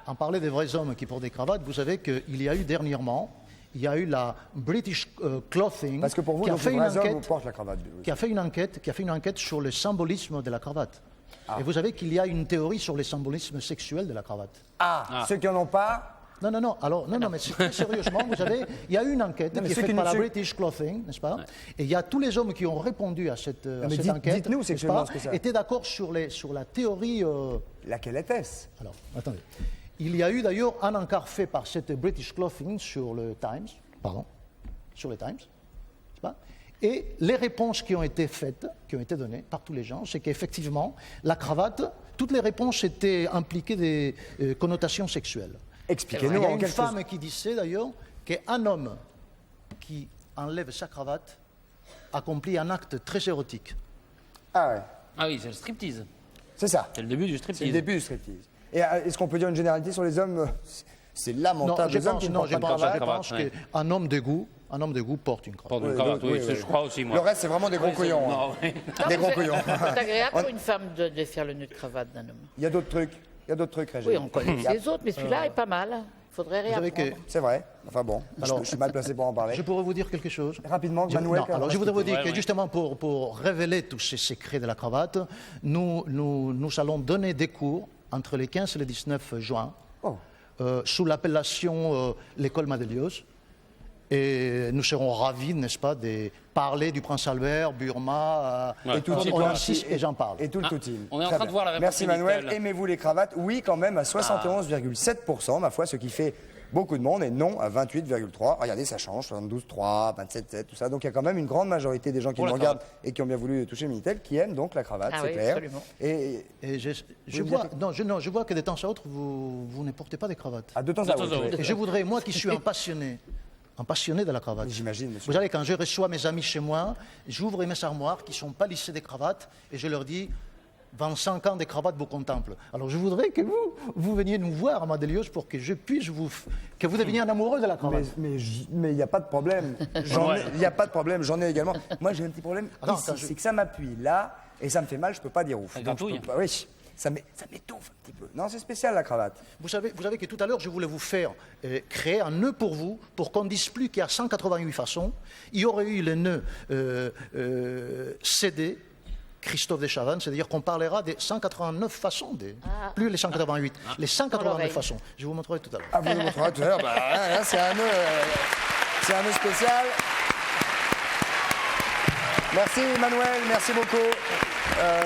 En parler des vrais hommes qui portent des cravates, vous savez qu'il y a eu dernièrement, il y a eu la British Clothing Parce que pour vous, qui a donc, fait les une vrais hommes vous enquête. portent la cravate. Qui a fait une enquête sur le symbolisme de la cravate. Ah. Et vous savez qu'il y a une théorie sur le symbolisme sexuel de la cravate. Ah, ceux qui en ont pas. Non. Alors, non, mais très sérieusement, vous savez, il y a eu une enquête Non, mais qui est ceux faite qui par ne- la ceux- British Clothing, n'est-ce pas? Et il y a tous les hommes qui ont répondu à cette mais enquête, dites-nous n'est-ce sexuellement pas, ce que c'est. étaient d'accord sur la théorie. Laquelle était-ce? Alors, attendez. Il y a eu d'ailleurs un encart fait par cette British Clothing sur le Times, n'est-ce pas? Et les réponses qui ont été faites, qui ont été données par tous les gens, c'est qu'effectivement, la cravate toutes les réponses étaient impliquées des connotations sexuelles. Expliquez-nous Il y a en une quelques... femme qui disait d'ailleurs qu'un homme qui enlève sa cravate accomplit un acte très érotique. Ah ouais, Ah oui, c'est le striptease. c'est ça. C'est le début du C'est striptease. le début du striptease. Et est-ce qu'on peut dire une généralité sur les hommes? C'est Non, lamentable, je les hommes pense, qui ne non, portent je pas de pense, cravate. je pense ouais. qu'un homme de goût porte une cravate. Porte une Oui, cravate, oui, oui, oui. je crois aussi, moi. Le reste, c'est vraiment des gros Oui, c'est- couillons. hein. non, oui. Des gros couillons. C'est agréable pour une femme de faire le nœud de cravate d'un homme. Il y a d'autres trucs. Il y a d'autres trucs, Régine. Oui, on connaît les autres, mais celui-là est pas mal. Il faudrait Vous savez réapprendre. que C'est vrai. Enfin bon, Alors, je suis mal placé pour en parler. je pourrais vous dire quelque chose. Rapidement, Je- Manuel. non, alors je voudrais vous dire Ouais, que ouais. justement pour révéler tous ces secrets de la cravate, nous allons donner des cours entre le 15 et le 19 juin Oh. sous l'appellation l'école Madelios. Et nous serons ravis, n'est-ce pas, de parler du Prince Albert, Burma, Ouais. Et tout le team. Onassis, et j'en parle. Et tout le tout team. on est en Très train de bien. voir la réponse Merci Manuel. médicale. Aimez-vous les cravates? Oui, quand même, à 71,7%, ma foi, ce qui fait beaucoup de monde, et non à 28,3%. Regardez, ça change, 72,3%, 27,7%, tout ça. Donc il y a quand même une grande majorité des gens qui Pour nous la regardent cravate. et qui ont bien voulu toucher le Minitel, qui aiment donc la cravate, Ah c'est oui, clair. absolument. Et Et je Vous vois, êtes- non, je vois que de temps à autre, vous ne portez pas de cravate. à de temps De à temps à autre. autre. oui. Et je voudrais, moi qui suis un passionné de la cravate. J'imagine, monsieur. Vous savez, quand je reçois mes amis chez moi, j'ouvre mes armoires qui ne sont pas lissées de cravates et je leur dis 25 ans de cravates vous contemplent. Alors je voudrais que vous veniez nous voir à Madelios pour que je puisse que vous deveniez un amoureux de la cravate. Mais il n'y a pas de problème. Il n'y a pas de problème, j'en ai également. Moi, j'ai un petit problème Attends, ici, quand je- c'est que ça m'appuie là et ça me fait mal, je ne peux pas dire ouf. Ça Donc, je gratouille. peux pas- oui, ça m'étouffe un petit peu. Non, c'est spécial la cravate. Vous savez que tout à l'heure, je voulais vous faire créer un nœud pour vous, pour qu'on ne dise plus qu'il y a 188 façons. Il y aurait eu le nœud CD, Christophe de Chavannes, c'est-à-dire qu'on parlera des 189 façons, plus les 188, les 189 l'oreille. façons. Je vous montrerai tout à l'heure. Ah, vous nous montrerez tout à l'heure. Bah, là, c'est un nœud spécial. Merci Emmanuel, merci beaucoup.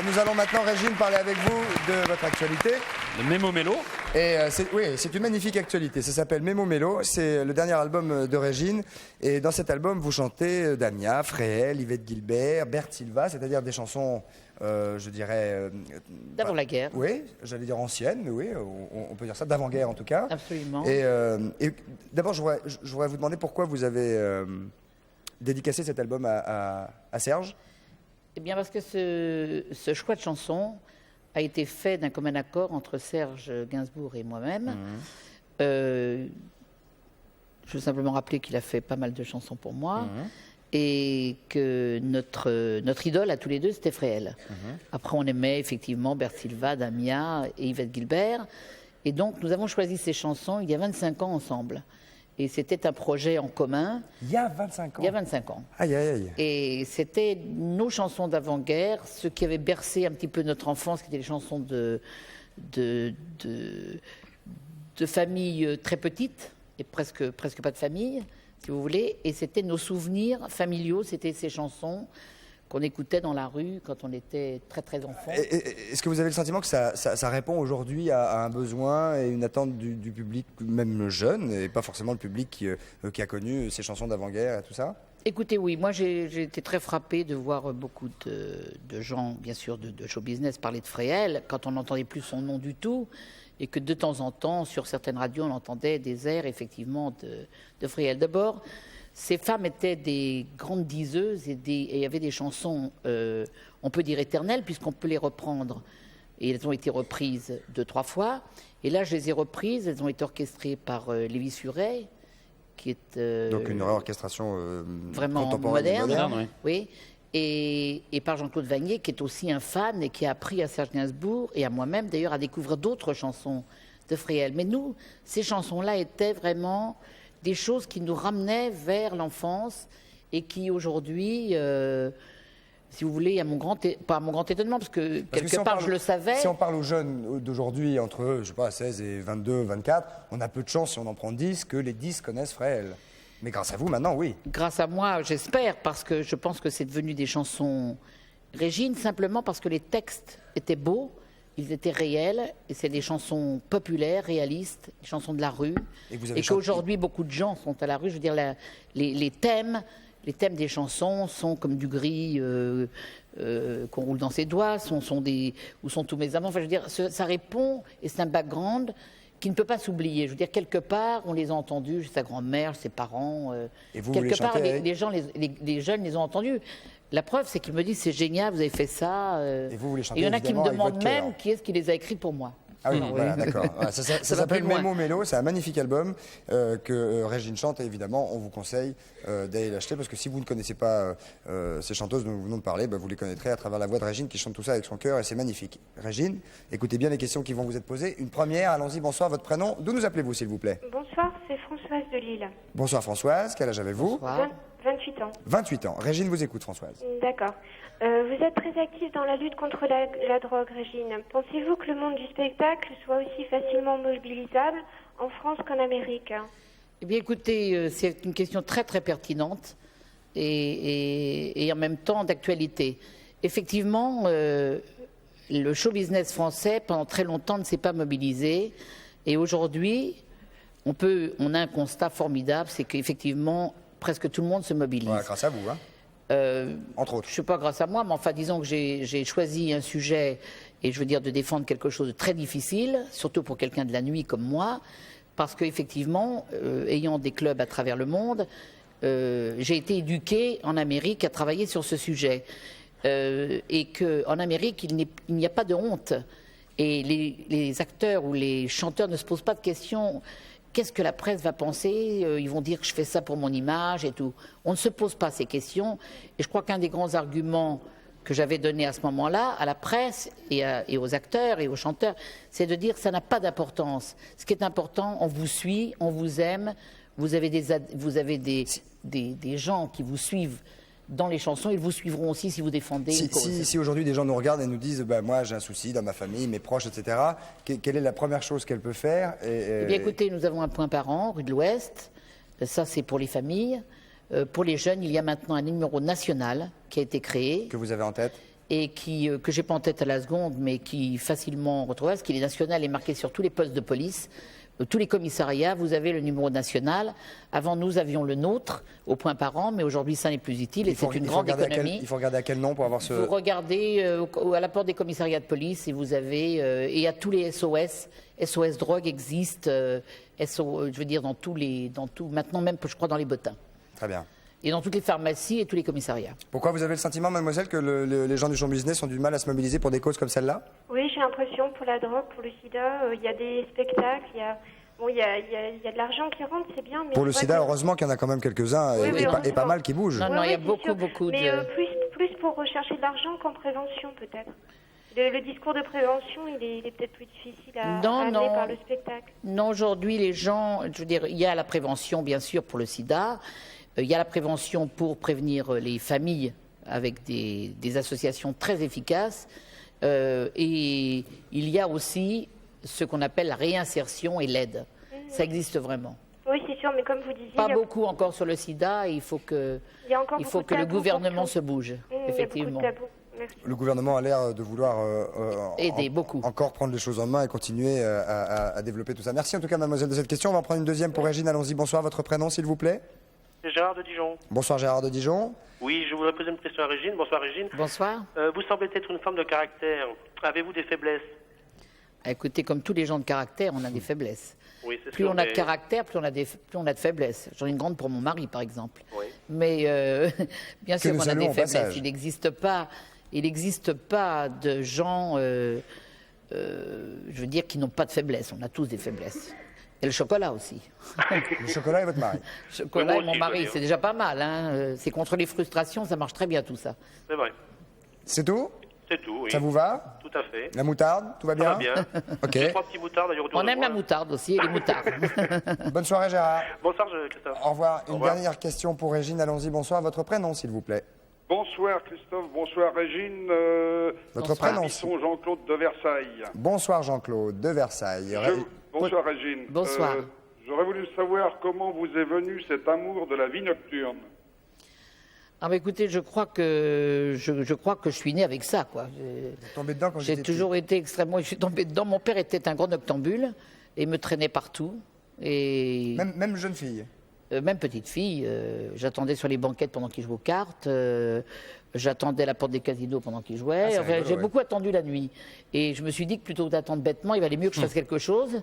Nous allons maintenant, Régine, parler avec vous de votre actualité. Le Mémo Mélo. Et oui, c'est une magnifique actualité. Ça s'appelle Mémo Mélo. C'est le dernier album de Régine. Et dans cet album, vous chantez Damia, Fréhel, Yvette Guilbert, Bert Silva, c'est-à-dire des chansons, je dirais. D'avant la guerre. Oui, j'allais dire anciennes, mais oui, on peut dire ça, d'avant-guerre en tout cas. Absolument. Et d'abord, je voudrais vous demander pourquoi vous avez dédicacé cet album à Serge. Eh bien, parce que ce choix de chanson a été fait d'un commun accord entre Serge Gainsbourg et moi-même. Je veux simplement rappeler qu'il a fait pas mal de chansons pour moi et que notre idole à tous les deux, c'était Fréhel. Après, on aimait effectivement Bert Silva, Damia et Yvette Guilbert. Et donc, nous avons choisi ces chansons il y a 25 ans ensemble. Et c'était un projet en commun Il y a 25 ans. il y a 25 ans. Aïe, aïe, aïe. Et c'était nos chansons d'avant-guerre, ce qui avait bercé un petit peu notre enfance, qui étaient les chansons de familles très petites, et presque pas de famille, si vous voulez. Et c'était nos souvenirs familiaux, c'était ces chansons qu'on écoutait dans la rue quand on était très très enfant. Est-ce que vous avez le sentiment que ça répond aujourd'hui à un besoin et une attente du public, même jeune, et pas forcément le public qui a connu ces chansons d'avant-guerre et tout ça? Écoutez, oui, moi j'ai été très frappée de voir beaucoup de gens, bien sûr, de show business parler de Fréhel, quand on n'entendait plus son nom du tout, et que de temps en temps, sur certaines radios, on entendait des airs, effectivement, de Fréhel. D'abord, ces femmes étaient des grandes diseuses et il y avait des chansons, on peut dire éternelles, puisqu'on peut les reprendre. Et elles ont été reprises 2-3 fois. Et là, je les ai reprises, elles ont été orchestrées par Lévi Suret, qui est Donc une réorchestration vraiment contemporaine et moderne, moderne, oui. Et par Jean-Claude Vanier, qui est aussi un fan et qui a appris à Serge Gainsbourg et à moi-même d'ailleurs à découvrir d'autres chansons de Fréhel. Mais nous, ces chansons-là étaient vraiment des choses qui nous ramenaient vers l'enfance et qui aujourd'hui, si vous voulez, pas à mon grand étonnement, parce que quelque si on part parle- je le savais. Si on parle aux jeunes d'aujourd'hui, entre, je sais pas, 16 et 22, 24, on a peu de chance, si on en prend 10, que les 10 connaissent Fréhel. Mais grâce à vous, maintenant, oui. Grâce à moi, j'espère, parce que je pense que c'est devenu des chansons Régine, simplement parce que les textes étaient beaux, ils étaient réels, et c'est des chansons populaires, réalistes, des chansons de la rue, Et vous avez et chanté- qu'aujourd'hui, beaucoup de gens sont à la rue. Je veux dire, les thèmes, les thèmes des chansons sont comme du gris qu'on roule dans ses doigts, où sont tous mes amants. Enfin, je veux dire, ça répond, et c'est un background qui ne peut pas s'oublier. Je veux dire, quelque part, on les a entendus, sa grand-mère, ses parents. Et vous, quelque vous les part, chantez, les jeunes les ont entendus. La preuve, c'est qu'ils me disent, c'est génial, vous avez fait ça. Et vous les chantez, il y en a qui me évidemment, avec demandent votre cœur. même qui est-ce qui les a écrits pour moi. Ah oui, voilà, d'accord. Voilà, ça Ça va s'appelle plus loin. Mémo Mélo, c'est un magnifique album que Régine chante et évidemment on vous conseille d'aller l'acheter parce que si vous ne connaissez pas ces chanteuses dont nous venons de parler, vous les connaîtrez à travers la voix de Régine qui chante tout ça avec son cœur et c'est magnifique. Régine, écoutez bien les questions qui vont vous être posées. Une première, allons-y, bonsoir, votre prénom. D'où nous appelez-vous s'il vous plaît? Bonsoir, c'est Françoise de Lille. Bonsoir Françoise, quel âge avez-vous? 28 ans. 28 ans. Régine vous écoute Françoise. D'accord. Vous êtes très active dans la lutte contre la drogue, Régine. Pensez-vous que le monde du spectacle soit aussi facilement mobilisable en France qu'en Amérique? Eh bien, écoutez, c'est une question très très pertinente et en même temps d'actualité. Effectivement, le show business français, pendant très longtemps, ne s'est pas mobilisé. Et aujourd'hui, on a un constat formidable, c'est qu'effectivement, presque tout le monde se mobilise. Voilà, grâce à vous, hein. Entre autres. Je ne sais pas grâce à moi, mais enfin, disons que j'ai choisi un sujet, et je veux dire de défendre quelque chose de très difficile, surtout pour quelqu'un de la nuit comme moi, parce qu'effectivement, ayant des clubs à travers le monde, j'ai été éduquée en Amérique à travailler sur ce sujet. Et qu'en Amérique, il n'y a pas de honte. Et les acteurs ou les chanteurs ne se posent pas de questions. Qu'est-ce que la presse va penser? Ils vont dire que je fais ça pour mon image et tout. On ne se pose pas ces questions. Et je crois qu'un des grands arguments que j'avais donné à ce moment-là à la presse et aux acteurs et aux chanteurs, c'est de dire que ça n'a pas d'importance. Ce qui est important, on vous suit, on vous aime, vous avez des gens qui vous suivent dans les chansons, ils vous suivront aussi si vous défendez une cause. Si aujourd'hui des gens nous regardent et nous disent moi j'ai un souci dans ma famille, mes proches, etc., quelle est la première chose qu'elle peut faire Eh bien écoutez, nous avons un point par an, rue de l'Ouest, ça c'est pour les familles. Pour les jeunes, il y a maintenant un numéro national qui a été créé. Que vous avez en tête? Et que j'ai pas en tête à la seconde, mais qui facilement retrouvable, parce qu'il est national et marqué sur tous les postes de police. Tous les commissariats, vous avez le numéro national. Avant, nous avions le nôtre au point par an, mais aujourd'hui, ça n'est plus utile et c'est une grande économie. Il faut regarder à quel nom pour avoir ce... Vous regardez à la porte des commissariats de police et vous avez... et à tous les SOS. SOS Drogue existe, je veux dire, maintenant même, je crois, dans les bottins. Très bien. Et dans toutes les pharmacies et tous les commissariats. Pourquoi vous avez le sentiment, mademoiselle, que les gens du show business ont du mal à se mobiliser pour des causes comme celle-là? Oui, j'ai l'impression, pour la drogue, pour le sida, il y a des spectacles, il y a de l'argent qui rentre, c'est bien. Mais pour le sida, heureusement qu'il y en a quand même quelques-uns et pas mal qui bougent. Non, il y a beaucoup de... Mais plus pour rechercher de l'argent qu'en prévention, peut-être. Le discours de prévention, il est peut-être plus difficile à amener par le spectacle. Non, aujourd'hui, les gens... Je veux dire, il y a la prévention, bien sûr, pour le sida. Il y a la prévention pour prévenir les familles avec des associations très efficaces. Et il y a aussi ce qu'on appelle la réinsertion et l'aide. Ça existe vraiment. Oui, c'est sûr, mais comme vous disiez... Pas beaucoup encore sur le sida, il faut que le gouvernement se bouge, effectivement. Il y a beaucoup de tabous. Merci. Le gouvernement a l'air de vouloir aider beaucoup. Encore prendre les choses en main et continuer à développer tout ça. Merci en tout cas, mademoiselle, de cette question. On va en prendre une deuxième pour Régine. Allons-y. Bonsoir, votre prénom, s'il vous plaît? Gérard de Dijon. Bonsoir Gérard de Dijon. Oui, je voudrais poser une question à Régine. Bonsoir Régine. Bonsoir. Vous semblez être une femme de caractère. Avez-vous des faiblesses? Écoutez, comme tous les gens de caractère, on a des faiblesses. Oui, c'est plus sûr, on a de caractère, plus on a de faiblesses. J'en ai une grande pour mon mari, par exemple. Oui. Mais bien sûr qu'on a des faiblesses. Passage. Il n'existe pas de gens, je veux dire, qui n'ont pas de faiblesses. On a tous des faiblesses. Et le chocolat aussi. Le chocolat et votre mari. Le chocolat et mon mari, c'est déjà pas mal. Hein. C'est contre les frustrations, ça marche très bien tout ça. C'est vrai. C'est tout? C'est tout, oui. Ça vous va? Tout à fait. La moutarde, tout va bien? Ça va bien. Ok. J'ai 3 petits moutards d'ailleurs autour On de aime moi. la moutarde aussi et les moutards. Bonne soirée Gérard. Bonsoir Christophe. Au revoir. Au Une revoir. dernière question pour Régine. Allons-y. Bonsoir. Votre prénom, s'il vous plaît? Bonsoir Christophe, bonsoir Régine. Votre prénom? Bisson Jean-Claude de Versailles. Bonsoir Jean-Claude de Versailles. Bonsoir Régine. Bonsoir. J'aurais voulu savoir comment vous est venu cet amour de la vie nocturne. Ah bah écoutez, je crois que je suis né avec ça, quoi. Tombé dedans quand J'ai toujours été extrêmement... Je suis tombé dedans. Mon père était un grand noctambule et me traînait partout. Et même jeune fille. Même petite fille, j'attendais sur les banquettes pendant qu'ils jouaient aux cartes, j'attendais à la porte des casinos pendant qu'ils jouaient. c'est Enfin, rigolo, j'ai ouais. beaucoup attendu la nuit. Et je me suis dit que plutôt que d'attendre bêtement, il valait mieux que je fasse quelque chose.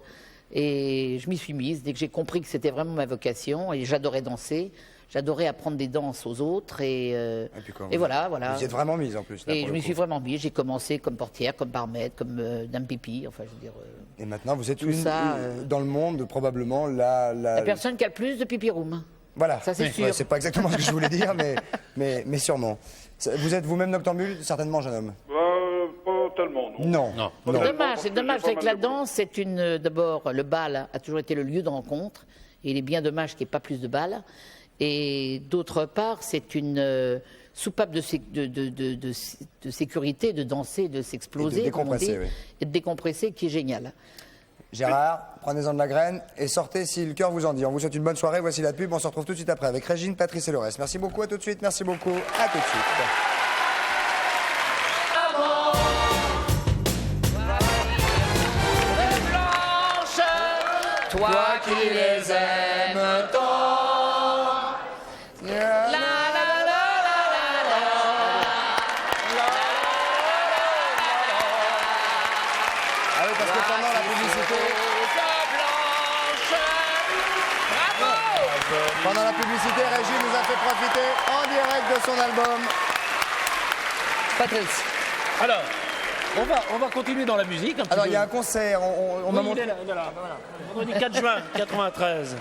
Et je m'y suis mise dès que j'ai compris que c'était vraiment ma vocation. Et j'adorais danser, j'adorais apprendre des danses aux autres. Et voilà. Vous y êtes vraiment mise en plus. Là, Et pour je le m'y coup. suis vraiment mise. J'ai commencé comme portière, comme barmaid, comme dame pipi. Enfin, je veux dire. Et maintenant, vous êtes tout ça, dans le monde, probablement, la personne qui a le plus de pipi room. Voilà, Ça, c'est sûr. Ouais, c'est pas exactement ce que je voulais dire, mais sûrement. Vous êtes vous-même noctambule, certainement, jeune homme? Pas tellement, non. Non. C'est Non. dommage, c'est dommage. J'ai pas C'est que mal la de danse, c'est une. D'abord, le bal a toujours été le lieu de rencontre. Et il est bien dommage qu'il n'y ait pas plus de bal. Et d'autre part, c'est une soupape de sécurité, de danser, de s'exploser. Et de décompresser, comme on dit, oui. Et de décompresser, qui est génial. Gérard, prenez-en de la graine et sortez si le cœur vous en dit. On vous souhaite une bonne soirée, voici la pub, on se retrouve tout de suite après avec Régine, Patrice et le reste. Merci beaucoup, à tout de suite, merci beaucoup, à tout de suite. Toi qui les aimes tant. Ah oui, parce que pendant la publicité... Pendant la publicité, Régine nous a fait profiter en direct de son album. Patrice. Alors, on va continuer dans la musique. Un petit Alors, peu. il y a un concert, on Oui, m'a il montré... est là, il est là. Vendredi 4 juin 93.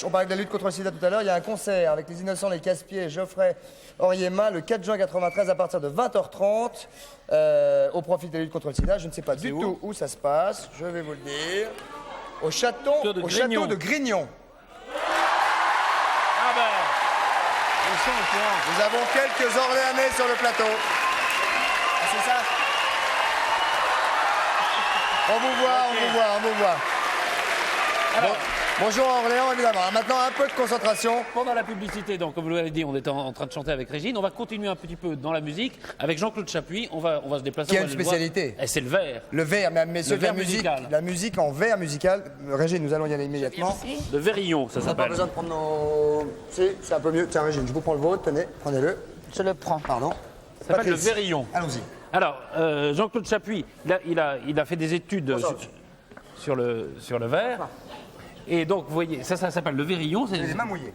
On parlait de la lutte contre le sida tout à l'heure. Il y a un concert avec les Innocents, les Casse-Pieds, Geoffrey Oriema, le 4 juin 93 à partir de 20h30 au profit de la lutte contre le sida. Je ne sais pas du tout où ça se passe, je vais vous le dire. Au château de Grignon. Ah ben, Nous avons quelques Orléanais sur le plateau. Ah, c'est ça? On vous voit. Alors, bonjour à Orléans, évidemment. Maintenant, un peu de concentration. pendant la publicité, donc, comme vous l'avez dit, on était en train de chanter avec Régine. On va continuer un petit peu dans la musique avec Jean-Claude Chapuis. On va se déplacer. Qui a on va une aller le voir. spécialité. Et c'est le verre. Le verre, mesdames, messieurs, Le verre la musique, musical. la musique en verre musical. Régine, nous allons y aller immédiatement. Le verrillon, ça On n'a pas s'appelle. besoin de prendre nos... C'est un peu mieux. Tiens, Régine, je vous prends le vôtre. Tenez, prenez-le. Je le prends. Pardon. Ça s'appelle le Patrice. verrillon. Allons-y. Alors, Jean-Claude Chapuis, il a fait des études sur le verre. Et donc, vous voyez, ça s'appelle le verrillon. J'ai les mains mouillées.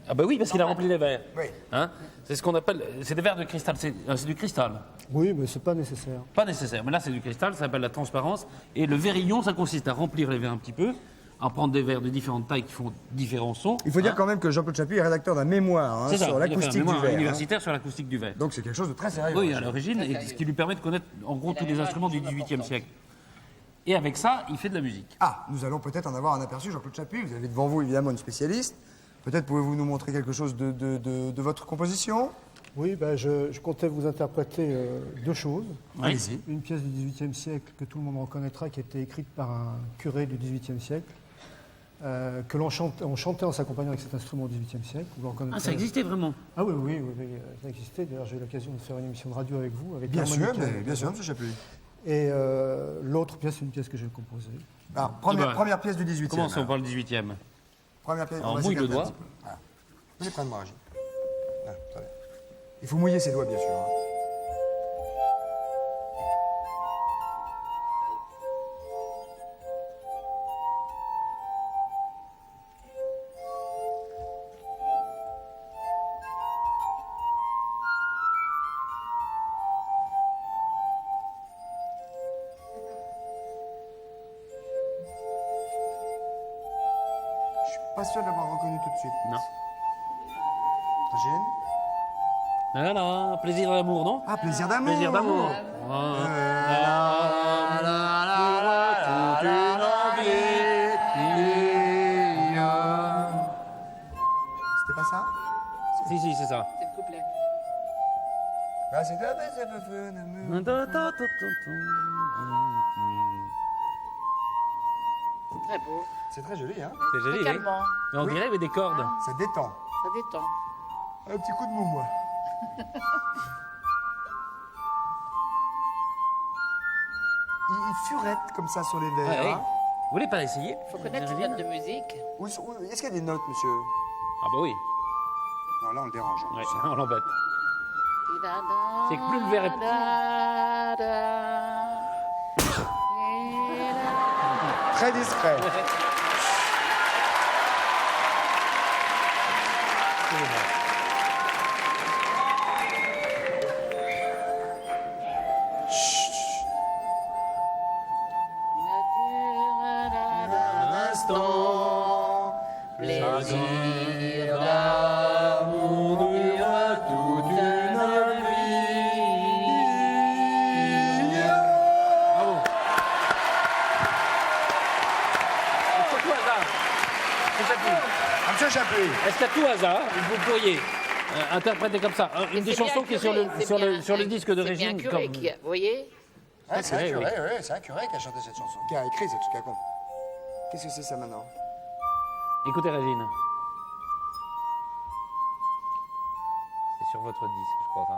Ah bah oui, parce qu'il a rempli les verres. Oui. Hein, c'est ce qu'on appelle... C'est des verres de cristal. C'est du cristal. Oui, mais c'est pas nécessaire. Pas nécessaire. Mais là, c'est du cristal. Ça s'appelle la transparence. Et le verrillon, ça consiste à remplir les verres un petit peu, à prendre des verres de différentes tailles qui font différents sons. Il faut dire quand même que Jean-Claude Chapuis est rédacteur d'un mémoire C'est ça, sur il a fait un l'acoustique du mémoire verre. universitaire sur l'acoustique du verre. Donc c'est quelque chose de très sérieux. Oui, à l'origine, et ce qui lui permet de connaître en gros tous les instruments du XVIIIe siècle. Et avec ça, il fait de la musique. Ah, nous allons peut-être en avoir un aperçu, Jean-Claude Chapuis. Vous avez devant vous évidemment une spécialiste. Peut-être pouvez-vous nous montrer quelque chose de votre composition? Oui, ben je comptais vous interpréter deux choses. Oui. Allez-y. Une pièce du XVIIIe siècle que tout le monde reconnaîtra, qui a été écrite par un curé du XVIIIe siècle, que on chantait en s'accompagnant avec cet instrument au XVIIIe siècle. Vous le reconnaîtrez. Ah, ça existait vraiment? Ah oui, ça existait. D'ailleurs, j'ai eu l'occasion de faire une émission de radio avec vous. Avec Bien sûr, l'harmonica. bien sûr, M. Chapuis. Et l'autre pièce, c'est une pièce que j'ai composée. Alors, première pièce du 18e. Commençons par le 18e. Première pièce. Alors, on va mouille le s'écarter un doigt. petit peu. Voilà. Vous les prendre, Régine. Ah, très bien. Il faut mouiller ses doigts, bien sûr. hein. Je suis pas sûr de l'avoir reconnu tout de suite. Non. Régine? Là, là, plaisir d'amour, non? Ah, plaisir d'amour. Plaisir d'amour. C'était pas ça? Si, c'est ça. C'est le couplet. Ah, c'est d'amour. Très beau. C'est très joli, hein? C'est joli, oui. Calmant. Mais on dirait avec des cordes. Ça détend. Ça détend. Un petit coup de mou, moi. Il furette comme ça sur les verres. Ouais, hein. Vous voulez pas essayer? Il faut connaître les notes de musique. Est-ce qu'il y a des notes, monsieur? Ah bah oui. Non, là, on le dérange. Ouais, on l'embête. C'est que plus le verre est petit. Très discret. Un instant, plaisir d'amour dure toute une vie. Bravo. Est-ce qu'à tout hasard, Monsieur Chapuis. est-ce qu'à tout hasard, vous pourriez interpréter comme ça une des chansons qui est sur le disque de Régine? C'est bien Curé comme- qui a... Vous voyez? Ouais, c'est un Oui, curé, oui. ouais, c'est un curé qui a chanté cette chanson. Qui a écrit cette chanson. Qu'est-ce que c'est ça maintenant? Écoutez Régine. C'est sur votre disque, je crois. Ça.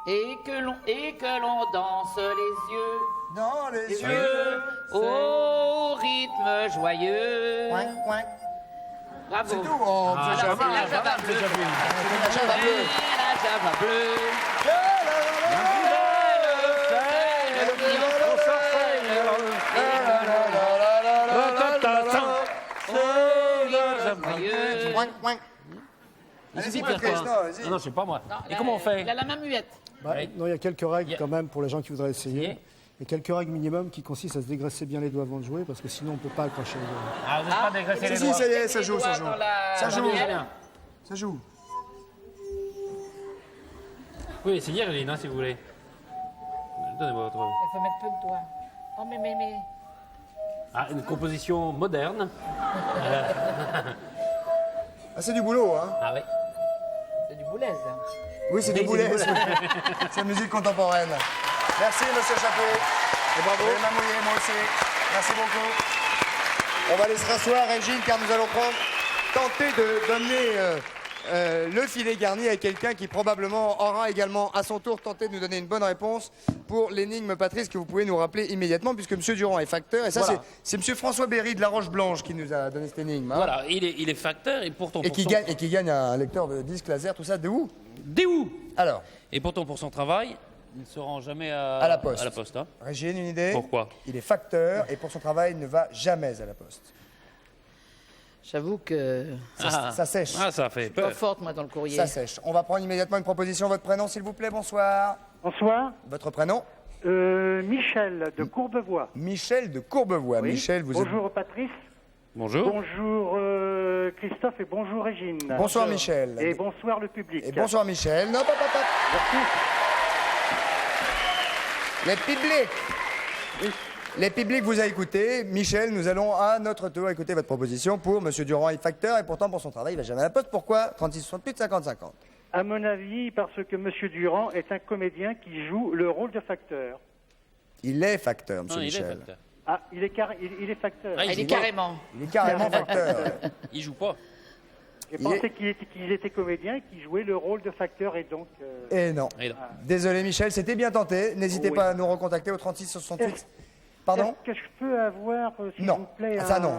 Et que l'on danse les yeux. Non, les Les yeux. yeux au rythme joyeux. Ouin, ouin. Bravo. C'est tout. Oh, Ah, monsieur Alors, Chapuis. c'est la java bleue. C'est la java bleue. La java bleue. Ouin, ouin. Allez-y, Patrice, Pierre. non, vas-y. Non, c'est pas moi. Et comment on fait? Il a la main muette. Oui. Non, il y a quelques règles Yeah. quand même pour les gens qui voudraient essayer. Yeah. Il y a quelques règles minimum qui consistent à se dégraisser bien les doigts avant de jouer parce que sinon on ne peut pas accrocher les doigts. Ah, vous n'êtes pas dégraissé les Si, doigts. ça y est, ça joue, ça joue. Ça joue. Bien. Ça joue. Vous pouvez essayer, Régine, hein, si vous voulez. Donnez-moi votre... Il faut mettre peu le doigt. Oh, mais. Ah, une composition moderne. Ah, c'est du boulot, hein. Ah oui. C'est du boulaise. Oui, c'est Oui, du boulet. c'est du boulet. C'est la musique contemporaine. Merci, monsieur Chapeau. Et bravo. Et Mamouillé, moi aussi. Merci beaucoup. On va aller se rasseoir, Régine, car nous allons tenter de donner le filet garni à quelqu'un qui probablement aura également à son tour tenté de nous donner une bonne réponse pour l'énigme Patrice que vous pouvez nous rappeler immédiatement puisque monsieur Durand est facteur. Et ça, Voilà. c'est monsieur François Berry de la Roche-Blanche qui nous a donné cette énigme. hein. Voilà, il est facteur et pourtant... Et qui gagne un lecteur de disque laser, tout ça, de où? Des où? Alors, Et pourtant, pour son travail, il ne se rend jamais à la poste. À la poste, hein. Régine, une idée? Pourquoi? Il est facteur et pour son travail, il ne va jamais à la poste. J'avoue que Ça sèche. Ah, ça fait je suis pas peur. forte, moi, dans le courrier. Ça sèche. On va prendre immédiatement une proposition. Votre prénom, s'il vous plaît. Bonsoir. Bonsoir. Votre prénom? Michel de Courbevoie. Michel de Courbevoie. Oui. Michel, vous Bonjour Patrice. Bonjour. Bonjour Christophe et bonjour Régine. êtes... Bonsoir, Michel. Et bonsoir le public. Et bonsoir, Michel. Non, papa. Merci. Les publics. Les publics vous a écouté. Michel, nous allons à notre tour écouter votre proposition pour monsieur Durand est facteur et pourtant pour son travail, il va jamais à la poste. Pourquoi 3668 50-50. À mon avis, parce que Monsieur Durand est un comédien qui joue le rôle de facteur. Il est facteur, monsieur Non, il est Michel. facteur. Ah, il est facteur. Ah, Il est carrément. Il est carrément facteur. Il joue pas. J'ai il est- pensé qu'ils étaient comédiens et qu'ils jouaient le rôle de facteur et donc... Et non. Et non. Désolé, Michel, c'était bien tenté. N'hésitez Oui. pas à nous recontacter au 3668. Pardon? Est-ce que je peux avoir, s'il Non. vous plaît, Ah, ça, un- non.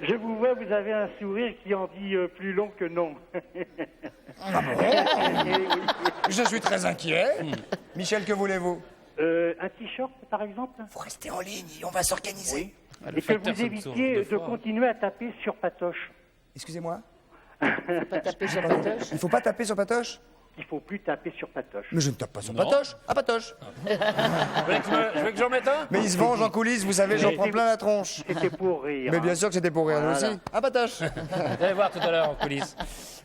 Je vous vois, vous avez un sourire qui en dit plus long que non. Ah bon? Je suis très inquiet. Michel, que voulez-vous? Un t-shirt, par exemple. Vous restez en ligne, on va s'organiser. Ah, Et que vous évitiez de continuer à taper sur Patoche. Excusez-moi? Pas taper sur Patoche. Il faut pas taper sur Patoche? Il faut plus taper sur Patoche. Mais je ne tape pas sur Non. Patoche. Ah, Patoche. Je veux que j'en mette un? Mais il se venge en coulisses, vous savez, j'en prends plein la tronche. C'était pour rire. Mais bien sûr que c'était pour rire, nous Voilà. aussi. Ah, Patoche. Vous allez voir tout à l'heure en coulisses.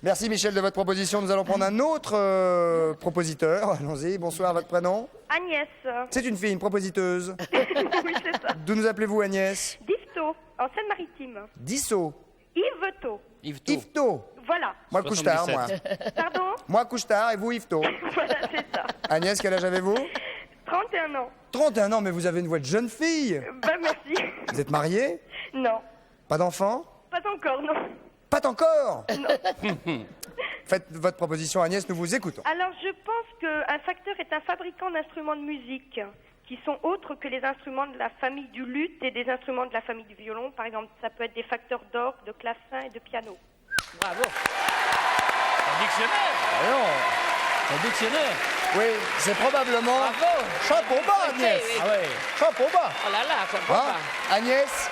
Merci, Michel, de votre proposition. Nous allons prendre un autre propositeur. Allons-y. Bonsoir, votre prénom? Agnès. C'est une fille, une propositeuse. Oui, c'est ça. D'où nous appelez-vous, Agnès? Difto, en Seine-Maritime. Dissot. Yvetot. Yvetot. Voilà. Moi, couche-tard, moi. Pardon? Moi, couche-tard et vous, Yvetot. Voilà, c'est ça. Agnès, quel âge avez-vous? 31 ans. 31 ans, mais vous avez une voix de jeune fille. Ben, merci. Vous êtes mariée? Non. Pas d'enfant? Pas encore, non. Pas encore? faites votre proposition, Agnès, nous vous écoutons. Alors, je pense qu'un facteur est un fabricant d'instruments de musique qui sont autres que les instruments de la famille du luth et des instruments de la famille du violon. Par exemple, ça peut être des facteurs d'orgue, de clavecin et de piano. Bravo. Un dictionnaire. Un dictionnaire. Oui, c'est probablement... Bravo. Chapeau bas, Agnès. Ah ouais. Chapeau bas. Oh là là, ça Hein, Agnès,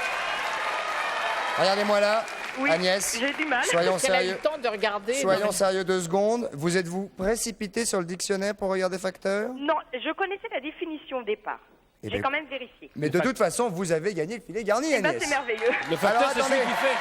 regardez-moi là. Oui, Agnès, j'ai du mal. soyons Elle a eu sérieux. le temps de regarder. Soyons sérieux 2 secondes. Vous êtes-vous précipité sur le dictionnaire pour regarder facteur? Non, je connaissais la définition au départ. Eh J'ai ben, quand même vérifié. Mais de toute façon, vous avez gagné le filet garni, Eh ben, Agnès. c'est merveilleux. Le facteur, Alors, c'est celui attendez. qui fait.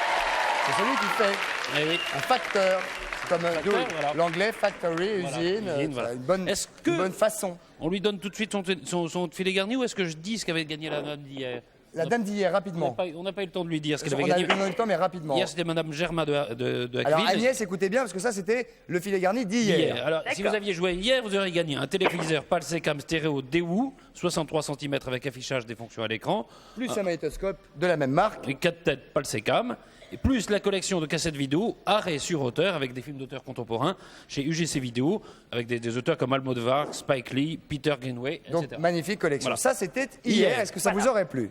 C'est celui qui fait. Eh oui. Un facteur. C'est comme Facteur, voilà. l'anglais factory, Voilà, usine. usine, voilà. C'est une bonne, Est-ce une que- bonne façon. On lui donne tout de suite son filet garni ou est-ce que je dis ce qu'avait gagné la dame d'hier? La dame d'hier, rapidement. On n'a pas eu le temps de lui dire ce qu'elle On avait a eu gagné. le temps, mais rapidement. Hier, c'était Madame Germain de Alors Haqueville. Agnès, écoutez bien, parce que ça, c'était le filet garni d'hier. Hier. Alors, si vous aviez joué hier, vous auriez gagné un téléviseur Palsecam stéréo Daewoo, 63 cm avec affichage des fonctions à l'écran. Plus un magnétoscope de la même marque. Et 4 têtes Palsecam. Et plus la collection de cassettes vidéo, arrêt sur auteur, avec des films d'auteurs contemporains, chez UGC Vidéo, avec des auteurs comme Almodovar, Spike Lee, Peter Greenaway, etc. Donc, magnifique collection. Voilà. Ça, c'était hier. Est-ce que ça vous aurait plu?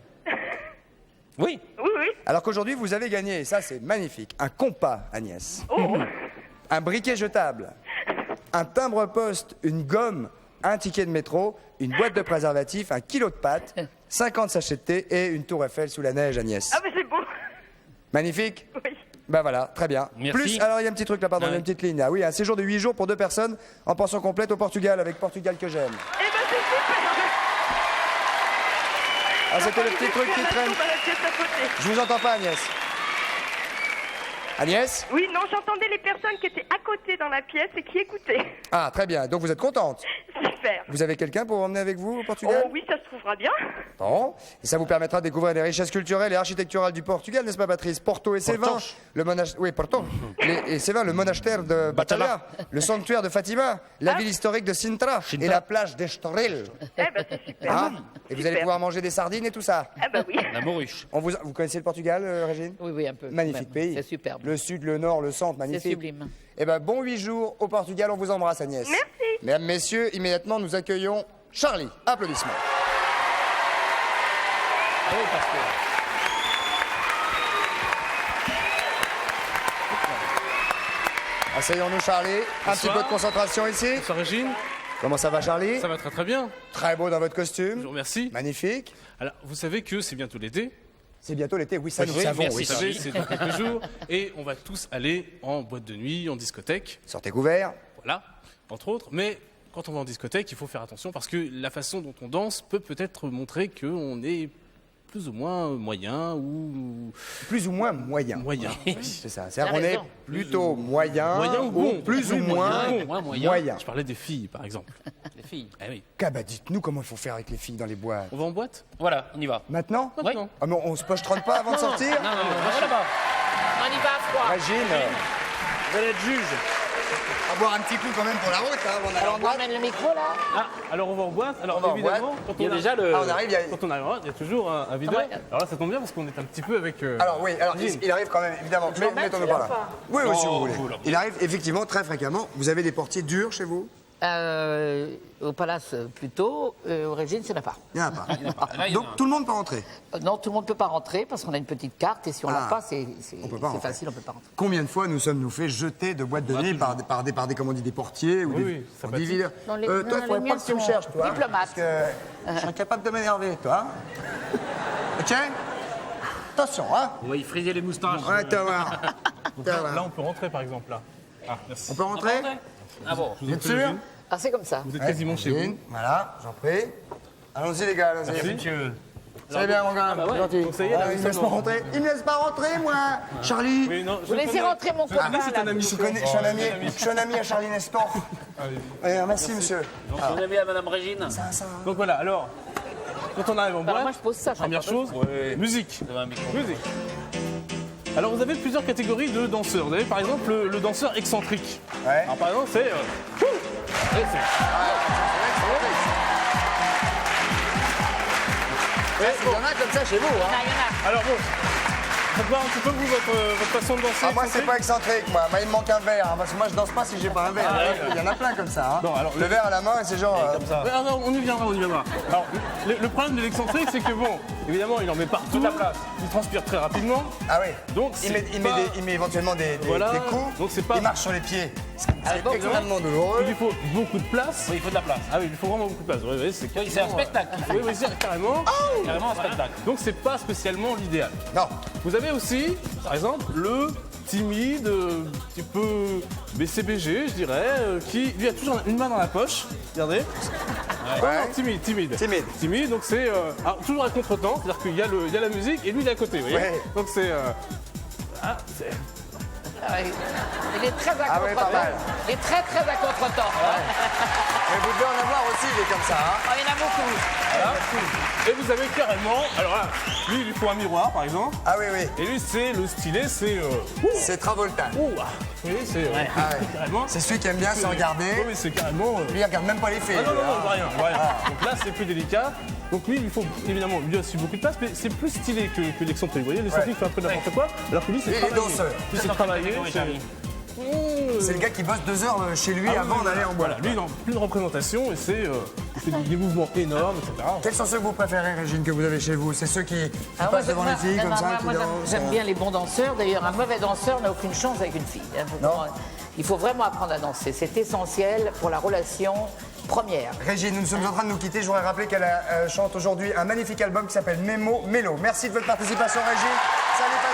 Oui. Oui, oui. Alors qu'aujourd'hui, vous avez gagné, et ça, c'est magnifique, un compas, Agnès. Un briquet jetable, un timbre-poste, une gomme, un ticket de métro, une boîte de préservatifs, un kilo de pâtes, 50 sachets de thé et une tour Eiffel sous la neige, Agnès. Ah, mais c'est beau. Magnifique. Oui. Ben voilà, très bien. Merci. Plus, alors il y a un petit truc là, pardon, il y a une petite ligne. Ah oui, un séjour de 8 jours pour 2 personnes en pension complète au Portugal, avec Portugal que j'aime. Eh ben, c'est super. Ah, c'était le petit truc qui traîne. Je vous entends pas, Agnès. Agnès? Oui, non, j'entendais les personnes qui étaient à côté dans la pièce et qui écoutaient. Ah, très bien. Donc vous êtes contente. Super. Vous avez quelqu'un pour emmener avec vous au Portugal? Oh oui, ça se trouvera bien. Bon. Et ça vous permettra de découvrir les richesses culturelles et architecturales du Portugal, n'est-ce pas, Patrice? Porto et Sévin. Le monastère. Oui, Porto. Et Sévin, le monastère de Batalha. Le sanctuaire de Fatima. La ville historique de Sintra. Et la plage d'Estoril. Eh ben, c'est super. Ah, et vous allez pouvoir manger des sardines et tout ça. Ah ben oui. La morue. Vous connaissez le Portugal, Régine? Oui, oui, un peu. Magnifique quand même. pays. C'est superbe. Le sud, le nord, le centre, magnifique. C'est sublime. Eh ben, bon 8 jours au Portugal, on vous embrasse, Agnès. Merci. Mesdames, messieurs, immédiatement, nous accueillons Charlie. Applaudissements. Asseyons-nous, Charlie. Un petit peu de concentration ici. Bonsoir Régine. Comment ça va, Charlie? Ça va très très bien. Très beau dans votre costume. Je vous remercie. Magnifique. Alors, vous savez que c'est bientôt l'été. C'est bientôt l'été, oui, ça nous Oui, savons. merci, Oui, vous savez, c'est dans quelques jours. Et on va tous aller en boîte de nuit, en discothèque. Sortez couverts. Voilà, entre autres. Mais quand on va en discothèque, il faut faire attention parce que la façon dont on danse peut peut-être montrer qu'on est plus ou moins moyen ou... Plus ou moins moyen. Moyen, oui. C'est ça. C'est-à-dire qu'on est plutôt moyen, Moyen ou bon. plus ou moins moyen. Je parlais des filles, par exemple. Les filles. Eh oui. Bah dites-nous comment il faut faire avec les filles dans les boîtes. On va en boîte? Voilà, on y va. Maintenant? Maintenant. Ah mais on se poche-tronne pas avant de sortir? Non, on va là-bas. On y va à froid. Régine, Vous allez être juge. on va boire un petit coup quand même pour la route. Hein, avant d'aller Alors en on boîte. ramène le micro là. Ah, alors on va en boîte. Alors On va en évidemment, quand Il y a on déjà le... Ah, on arrive, il y a... Quand on arrive, il y a toujours un videur. Ouais. Alors là, ça tombe bien parce qu'on est un petit peu avec... Alors oui, alors Régine. il arrive quand même, évidemment. Mettons-nous par là. Oui, oui, si vous voulez. Il arrive effectivement très fréquemment. Vous avez des portiers durs chez vous? Au Palace plutôt, au Régine, il n'y en a pas. Il n'y en a pas. Là, il y en a Donc un. tout le monde peut rentrer. Non, tout le monde ne peut pas rentrer parce qu'on a une petite carte et si on Ah. l'a pas, c'est On peut pas rentrer. facile, on ne peut pas rentrer. Combien de fois nous sommes-nous fait jeter de boîtes de nuit par des comment on dit, des portiers ou Oui, des, oui, ça ou va des dessus. videurs. Non, les- Toi, non, il faudrait les pas miens que tu me sont cherches, toi. diplomates. Parce que je serais capable de m'énerver, toi. Ok? Attention, hein? On va y friser les moustaches. Ouais, tu vas voir. Tu vas voir. Là, on peut rentrer, par exemple, là. Ah, merci. On peut rentrer? Ah bon. Vous êtes sûr? Ah, c'est comme ça. Vous êtes quasiment chez vous. Voilà, j'en prie. Allons-y, les gars, allons-y. Monsieur. C'est bien, mon gars, c'est gentil. Donc, ça y est, là, il nous me laisse sommes pas rentrer. Il me laisse pas rentrer, moi. Charlie. Oui, non, Vous laissez rentrer mon copain. c'est un là. ami. Je suis un ami à Charlie Nestor. Merci, monsieur. On a mis à Madame Régine. Donc voilà, alors, quand on arrive en Alors, boîte, moi, je pose ça. première chose, musique. Devant un micro. Musique. Alors vous avez plusieurs catégories de danseurs. Vous avez par exemple le danseur excentrique. Ouais. Alors par exemple c'est... Il y en a comme ça chez vous, hein. Il y en a. Alors bon, Faites voir un petit peu, vous, votre façon de danser. Ah, moi, c'est pas excentrique, moi. Moi, il me manque un verre, hein, parce que moi, je danse pas si j'ai pas un verre. Ah, ouais. Il y en a plein comme ça. Hein. Non, alors, le verre à la main, c'est genre. Comme ça. Alors, on y viendra, on y viendra. Alors, le problème de l'excentrique, c'est que bon, évidemment, il en met partout. Toute la place. Il transpire très rapidement. Ah oui. Donc, il met éventuellement des coups. Donc, c'est pas. Il marche sur les pieds. C'est bon, extrêmement douloureux. Il lui faut beaucoup de place. Oui, il faut de la place. Ah oui, il lui faut vraiment beaucoup de place. Oui, c'est un spectacle. Oui, c'est carrément. Carrément un spectacle. Donc, c'est pas spécialement l'idéal. Non. Vous avez aussi, par exemple, le timide, un petit peu BCBG, je dirais, qui lui a toujours une main dans la poche. Regardez. Ouais. Non, timide. Donc c'est toujours à contre-temps, c'est-à-dire qu'il y a la musique et lui il est à côté, vous voyez. Ouais. Donc c'est. Il est très à Ah ouais, pas contre-temps. mal. Il est très à contre-temps. Mais vous devez en avoir aussi, des comme ça. Hein. Oh, il y en a beaucoup. Voilà. Et vous avez carrément. Alors là, lui il lui faut un miroir par exemple. Ah oui, oui. Et lui c'est le stylet, c'est. C'est Travolta. Oui, c'est. Carrément. C'est celui qui aime bien se regarder. Oui, c'est carrément. Lui, il regarde même pas les filles. Ah non, il voit rien. Donc là, c'est plus délicat. Donc lui, il faut évidemment lui aussi beaucoup de place, mais c'est plus stylé que l'excentrique. Vous voyez, l'excentrique fait un peu n'importe quoi, alors que lui, c'est travaillé. Lui, c'est travaillé. C'est le gars qui bosse 2 heures chez lui avant d'aller en boîte. Voilà, lui, il a plus de représentation et c'est des mouvements énormes, etc. Quels sont ceux que vous préférez, Régine, que vous avez chez vous? C'est ceux qui passent devant les filles comme ça, qui dansent? J'aime bien les bons danseurs. D'ailleurs, un mauvais danseur n'a aucune chance avec une fille. Il faut vraiment apprendre à danser. C'est essentiel pour la relation première. Régine, nous sommes en train de nous quitter. Je voudrais rappeler qu'elle chante aujourd'hui un magnifique album qui s'appelle Mémo Mélo. Merci de votre participation, Régine. Salut.